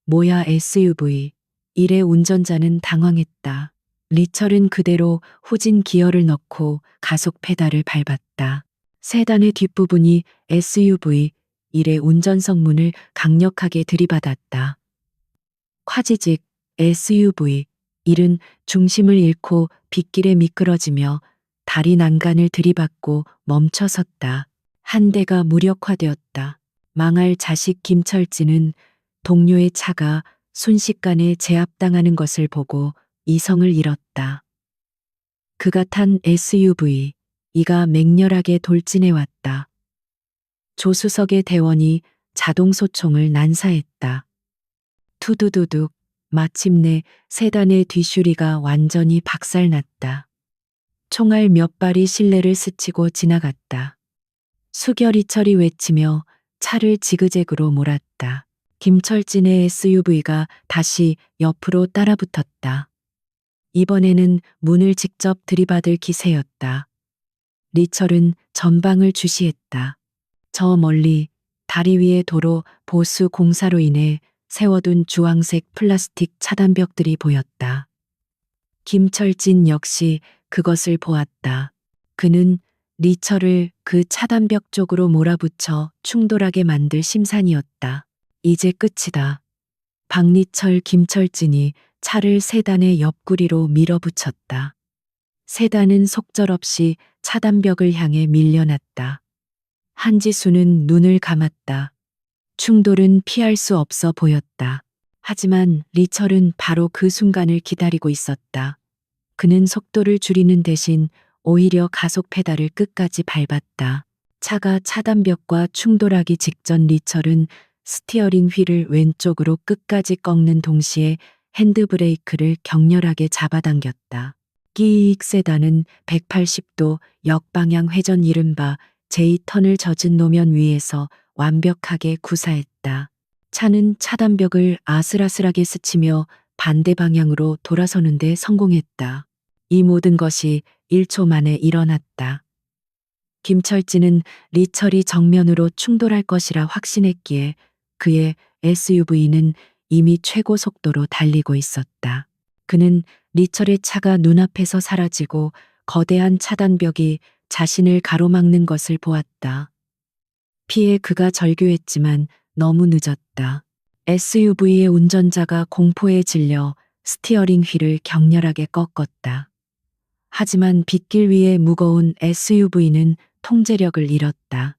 뭐야 SUV 1의 운전자는 당황했다. 리철은 그대로 후진 기어를 넣고 가속 페달을 밟았다. 세단의 뒷부분이 SUV 1의 운전석 문을 강력하게 들이받았다. 콰지직 SUV 1은 중심을 잃고 빗길에 미끄러지며 다리 난간을 들이받고 멈춰섰다. 한 대가 무력화되었다. 망할 자식 김철진은 동료의 차가 순식간에 제압당하는 것을 보고 이성을 잃었다. 그가 탄 SUV 2가 맹렬하게 돌진해 왔다. 조수석의 대원이 자동 소총을 난사했다. 투두두둑. 마침내 세단의 뒷유리가 완전히 박살났다. 총알 몇 발이 실내를 스치고 지나갔다. 수결이철이 외치며 차를 지그재그로 몰았다. 김철진의 SUV가 다시 옆으로 따라붙었다. 이번에는 문을 직접 들이받을 기세였다. 리철은 전방을 주시했다. 저 멀리 다리 위의 도로 보수 공사로 인해 세워둔 주황색 플라스틱 차단벽들이 보였다. 김철진 역시 그것을 보았다. 그는 리철을 그 차단벽 쪽으로 몰아붙여 충돌하게 만들 심산이었다. 이제 끝이다. 박리철, 김철진이 차를 세단의 옆구리로 밀어붙였다. 세단은 속절없이 차단벽을 향해 밀려났다. 한지수는 눈을 감았다. 충돌은 피할 수 없어 보였다. 하지만 리철은 바로 그 순간을 기다리고 있었다. 그는 속도를 줄이는 대신 오히려 가속 페달을 끝까지 밟았다. 차가 차단벽과 충돌하기 직전 리철은 스티어링 휠을 왼쪽으로 끝까지 꺾는 동시에 핸드브레이크를 격렬하게 잡아당겼다. 끼익. 세단은 180도 역방향 회전, 이른바 J턴을 젖은 노면 위에서 완벽하게 구사했다. 차는 차단벽을 아슬아슬하게 스치며 반대 방향으로 돌아서는데 성공했다. 이 모든 것이 1초 만에 일어났다. 김철진은 리철이 정면으로 충돌할 것이라 확신했기에 그의 SUV는 이미 최고 속도로 달리고 있었다. 그는 리철의 차가 눈앞에서 사라지고 거대한 차단벽이 자신을 가로막는 것을 보았다. 피해 그가 절규했지만 너무 늦었다. SUV의 운전자가 공포에 질려 스티어링 휠을 격렬하게 꺾었다. 하지만 빗길 위에 무거운 SUV는 통제력을 잃었다.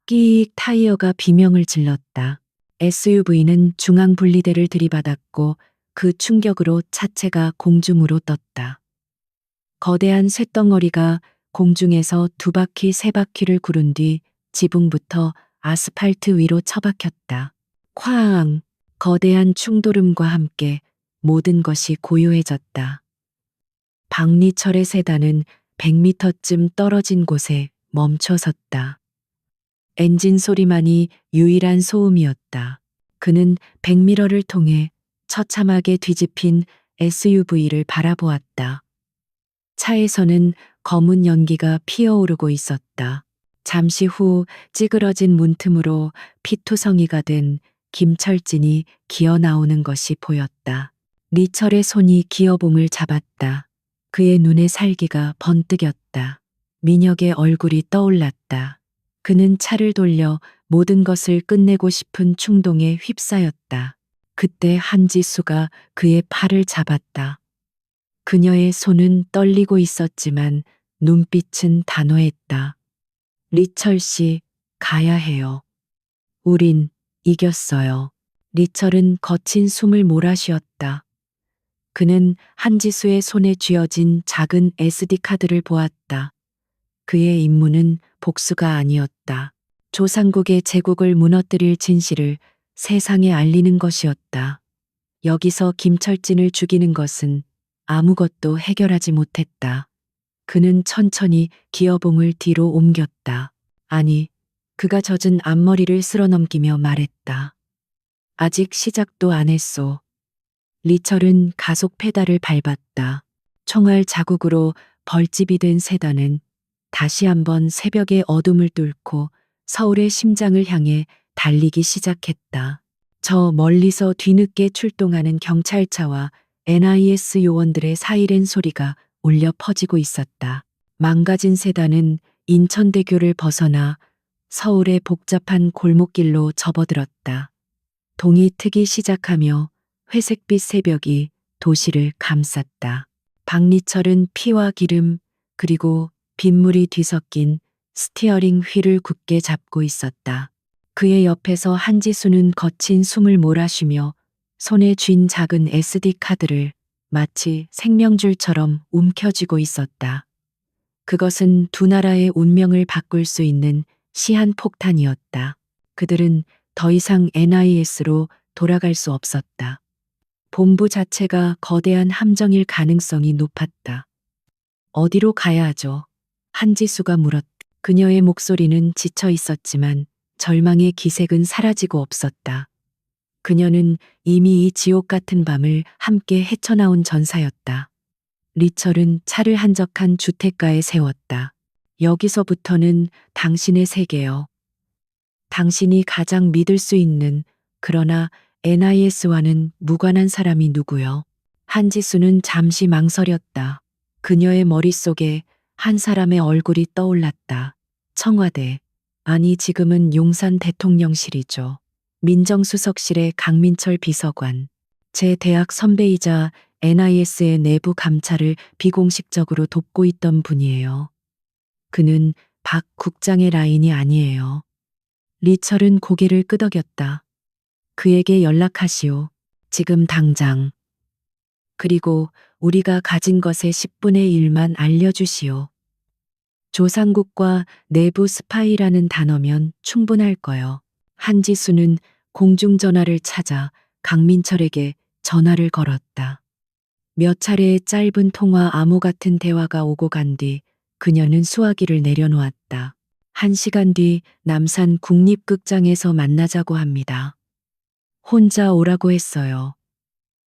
끼익. 타이어가 비명을 질렀다. SUV는 중앙 분리대를 들이받았고 그 충격으로 차체가 공중으로 떴다. 거대한 쇳덩어리가 공중에서 2바퀴 3바퀴를 구른 뒤 지붕부터 아스팔트 위로 처박혔다. 쾅! 거대한 충돌음과 함께 모든 것이 고요해졌다. 박리철의 세단은 100m쯤 떨어진 곳에 멈춰 섰다. 엔진 소리만이 유일한 소음이었다. 그는 백미러를 통해 처참하게 뒤집힌 SUV를 바라보았다. 차에서는 검은 연기가 피어오르고 있었다. 잠시 후 찌그러진 문틈으로 피투성이가 된 김철진이 기어 나오는 것이 보였다. 리철의 손이 기어봉을 잡았다. 그의 눈에 살기가 번뜩였다. 민혁의 얼굴이 떠올랐다. 그는 차를 돌려 모든 것을 끝내고 싶은 충동에 휩싸였다. 그때 한지수가 그의 팔을 잡았다. 그녀의 손은 떨리고 있었지만 눈빛은 단호했다. 리철 씨, 가야 해요. 우린 이겼어요. 리철은 거친 숨을 몰아쉬었다. 그는 한지수의 손에 쥐어진 작은 SD카드를 보았다. 그의 임무는 복수가 아니었다. 조상국의 제국을 무너뜨릴 진실을 세상에 알리는 것이었다. 여기서 김철진을 죽이는 것은 아무것도 해결하지 못했다. 그는 천천히 기어봉을 뒤로 옮겼다. 아니, 그가 젖은 앞머리를 쓸어넘기며 말했다. 아직 시작도 안 했소. 리철은 가속 페달을 밟았다. 총알 자국으로 벌집이 된 세단은 다시 한번 새벽의 어둠을 뚫고 서울의 심장을 향해 달리기 시작했다. 저 멀리서 뒤늦게 출동하는 경찰차와 NIS 요원들의 사이렌 소리가 울려 퍼지고 있었다. 망가진 세단은 인천대교를 벗어나 서울의 복잡한 골목길로 접어들었다. 동이 트기 시작하며 회색빛 새벽이 도시를 감쌌다. 박리철은 피와 기름 그리고 빗물이 뒤섞인 스티어링 휠을 굳게 잡고 있었다. 그의 옆에서 한지수는 거친 숨을 몰아쉬며 손에 쥔 작은 SD카드를 마치 생명줄처럼 움켜쥐고 있었다. 그것은 두 나라의 운명을 바꿀 수 있는 시한폭탄이었다. 그들은 더 이상 NIS로 돌아갈 수 없었다. 본부 자체가 거대한 함정일 가능성이 높았다. 어디로 가야 하죠? 한지수가 물었다. 그녀의 목소리는 지쳐 있었지만 절망의 기색은 사라지고 없었다. 그녀는 이미 이 지옥 같은 밤을 함께 헤쳐나온 전사였다. 리철은 차를 한적한 주택가에 세웠다. 여기서부터는 당신의 세계요. 당신이 가장 믿을 수 있는, 그러나 NIS와는 무관한 사람이 누구요? 한지수는 잠시 망설였다. 그녀의 머릿속에 한 사람의 얼굴이 떠올랐다. 청와대. 아니, 지금은 용산 대통령실이죠. 민정수석실의 강민철 비서관. 제 대학 선배이자 NIS의 내부 감찰을 비공식적으로 돕고 있던 분이에요. 그는 박 국장의 라인이 아니에요. 리철은 고개를 끄덕였다. 그에게 연락하시오. 지금 당장. 그리고 우리가 가진 것의 10분의 1만 알려주시오. 조상국과 내부 스파이라는 단어면 충분할 거요. 한지수는 공중전화를 찾아 강민철에게 전화를 걸었다. 몇 차례의 짧은 통화 암호 같은 대화가 오고 간 뒤 그녀는 수화기를 내려놓았다. 1시간 뒤 남산 국립극장에서 만나자고 합니다. 혼자 오라고 했어요.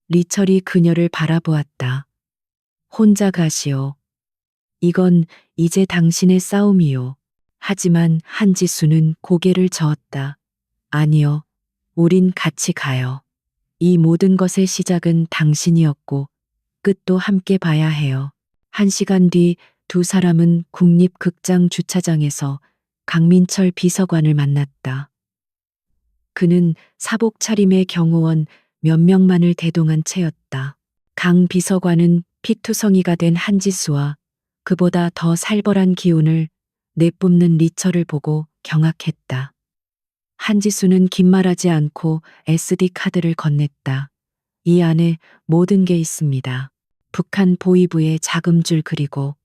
리철이 그녀를 바라보았다. 혼자 가시오. 이건 이제 당신의 싸움이요. 하지만 한지수는 고개를 저었다. 아니요. 우린 같이 가요. 이 모든 것의 시작은 당신이었고 끝도 함께 봐야 해요. 1시간 뒤 두 사람은 국립극장 주차장에서 강민철 비서관을 만났다. 그는 사복 차림의 경호원 몇 명만을 대동한 채였다. 강 비서관은 피투성이가 된 한지수와 그보다 더 살벌한 기운을 내뿜는 리철을 보고 경악했다. 한지수는 긴 말하지 않고 SD 카드를 건넸다. 이 안에 모든 게 있습니다. 북한 보위부의 자금줄 그리고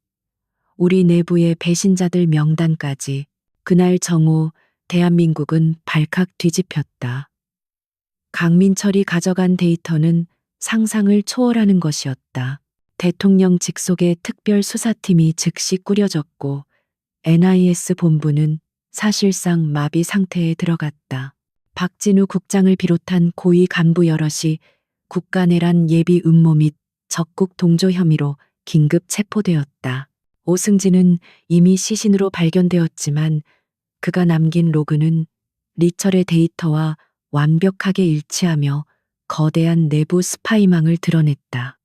우리 내부의 배신자들 명단까지. 그날 정오 대한민국은 발칵 뒤집혔다. 강민철이 가져간 데이터는 상상을 초월하는 것이었다. 대통령 직속의 특별수사팀이 즉시 꾸려졌고 NIS 본부는 사실상 마비 상태에 들어갔다. 박진우 국장을 비롯한 고위 간부 여럿이 국가내란 예비 음모 및 적국 동조 혐의로 긴급 체포되었다. 오승진은 이미 시신으로 발견되었지만 그가 남긴 로그는 리철의 데이터와 완벽하게 일치하며 거대한 내부 스파이망을 드러냈다.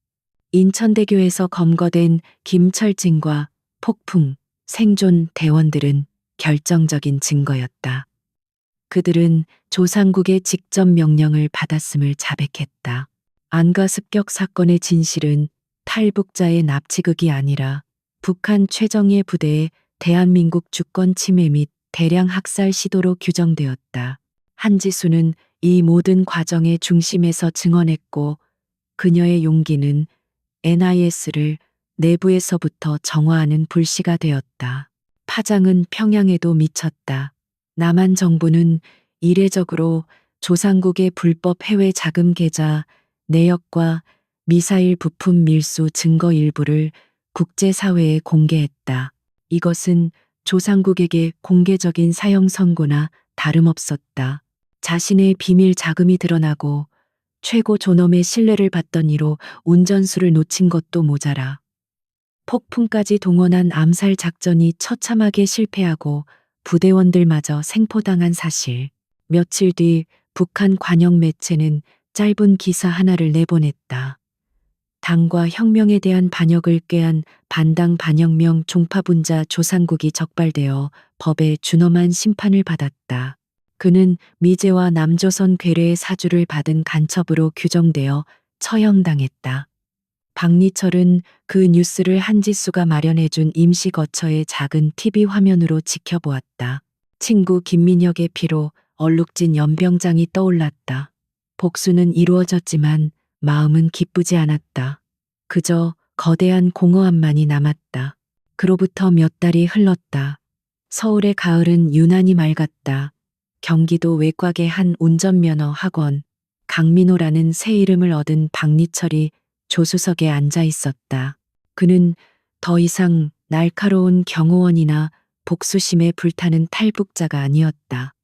인천대교에서 검거된 김철진과 폭풍, 생존 대원들은 결정적인 증거였다. 그들은 조상국의 직접 명령을 받았음을 자백했다. 안가 습격 사건의 진실은 탈북자의 납치극이 아니라 북한 최정예 부대의 대한민국 주권 침해 및 대량 학살 시도로 규정되었다. 한지수는 이 모든 과정의 중심에서 증언했고 그녀의 용기는 NIS를 내부에서부터 정화하는 불씨가 되었다. 파장은 평양에도 미쳤다. 남한 정부는 이례적으로 조상국의 불법 해외 자금 계좌, 내역과 미사일 부품 밀수 증거 일부를 국제사회에 공개했다. 이것은 조상국에게 공개적인 사형 선고나 다름없었다. 자신의 비밀 자금이 드러나고 최고 존엄의 신뢰를 받던 이로 운전수를 놓친 것도 모자라 폭풍까지 동원한 암살 작전이 처참하게 실패하고 부대원들마저 생포당한 사실. 며칠 뒤 북한 관영 매체는 짧은 기사 하나를 내보냈다. 당과 혁명에 대한 반역을 꾀한 반당 반혁명 종파분자 조상국이 적발되어 법에 준엄한 심판을 받았다. 그는 미제와 남조선 괴뢰의 사주를 받은 간첩으로 규정되어 처형당했다. 박리철은 그 뉴스를 한지수가 마련해준 임시 거처의 작은 TV 화면으로 지켜보았다. 친구 김민혁의 피로 얼룩진 연병장이 떠올랐다. 복수는 이루어졌지만 마음은 기쁘지 않았다. 그저 거대한 공허함만이 남았다. 그로부터 몇 달이 흘렀다. 서울의 가을은 유난히 맑았다. 경기도 외곽의 한 운전면허 학원, 강민호라는 새 이름을 얻은 박리철이 조수석에 앉아 있었다. 그는 더 이상 날카로운 경호원이나 복수심에 불타는 탈북자가 아니었다.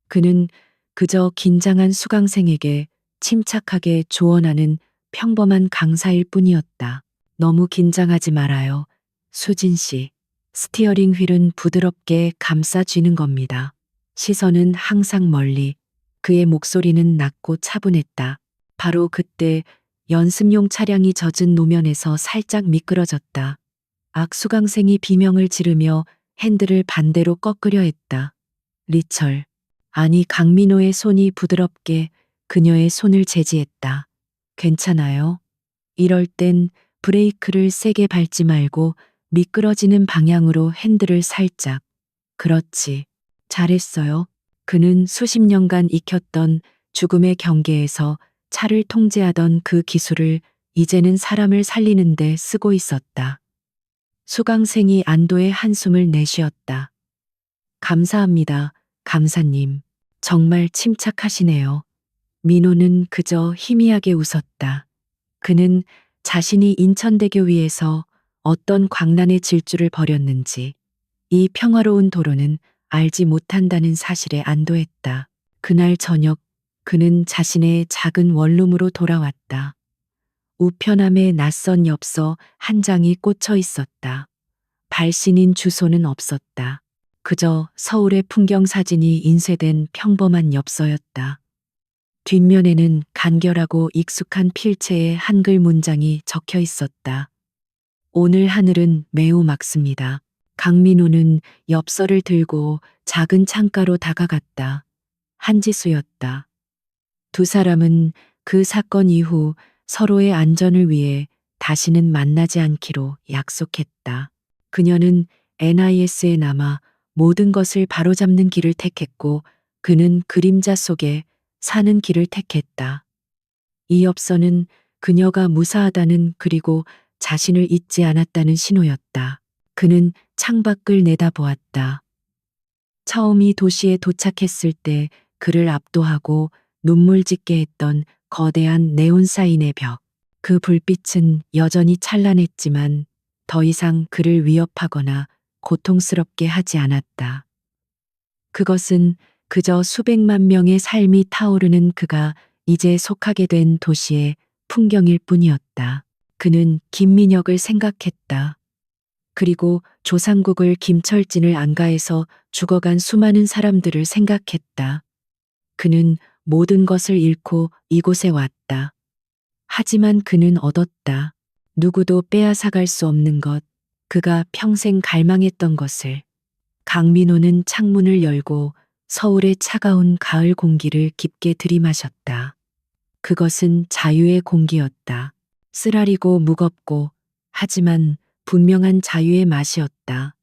그는 그저 긴장한 수강생에게 침착하게 조언하는 평범한 강사일 뿐이었다. 너무 긴장하지 말아요. 수진 씨. 스티어링 휠은 부드럽게 감싸쥐는 겁니다. 시선은 항상 멀리. 그의 목소리는 낮고 차분했다. 바로 그때 연습용 차량이 젖은 노면에서 살짝 미끄러졌다. 악수강생이 비명을 지르며 핸들을 반대로 꺾으려 했다. 리철. 아니 강민호의 손이 부드럽게 그녀의 손을 제지했다. 괜찮아요? 이럴 땐 브레이크를 세게 밟지 말고 미끄러지는 방향으로 핸들을 살짝. 그렇지. 잘했어요. 그는 수십 년간 익혔던 죽음의 경계에서 차를 통제하던 그 기술을 이제는 사람을 살리는데 쓰고 있었다. 수강생이 안도의 한숨을 내쉬었다. 감사합니다, 감사님. 정말 침착하시네요. 민호는 그저 희미하게 웃었다. 그는 자신이 인천대교 위에서 어떤 광란의 질주를 벌였는지 이 평화로운 도로는 알지 못한다는 사실에 안도했다. 그날 저녁 그는 자신의 작은 원룸으로 돌아왔다. 우편함에 낯선 엽서 한 장이 꽂혀 있었다. 발신인 주소는 없었다. 그저 서울의 풍경 사진이 인쇄된 평범한 엽서였다. 뒷면에는 간결하고 익숙한 필체의 한글 문장이 적혀 있었다. 오늘 하늘은 매우 맑습니다. 강민호는 엽서를 들고 작은 창가로 다가갔다. 한지수였다. 두 사람은 그 사건 이후 서로의 안전을 위해 다시는 만나지 않기로 약속했다. 그녀는 NIS에 남아 모든 것을 바로잡는 길을 택했고 그는 그림자 속에 사는 길을 택했다. 이 엽서는 그녀가 무사하다는 그리고 자신을 잊지 않았다는 신호였다. 그는 창밖을 내다보았다. 처음 이 도시에 도착했을 때 그를 압도하고 눈물 짓게 했던 거대한 네온 사인의 벽. 그 불빛은 여전히 찬란했지만 더 이상 그를 위협하거나 고통스럽게 하지 않았다. 그것은 그저 수백만 명의 삶이 타오르는 그가 이제 속하게 된 도시의 풍경일 뿐이었다. 그는 김민혁을 생각했다. 그리고 조상국을 김철진을 안가해서 죽어간 수많은 사람들을 생각했다. 그는 모든 것을 잃고 이곳에 왔다. 하지만 그는 얻었다. 누구도 빼앗아갈 수 없는 것, 그가 평생 갈망했던 것을. 강민호는 창문을 열고 서울의 차가운 가을 공기를 깊게 들이마셨다. 그것은 자유의 공기였다. 쓰라리고 무겁고 하지만 분명한 자유의 맛이었다.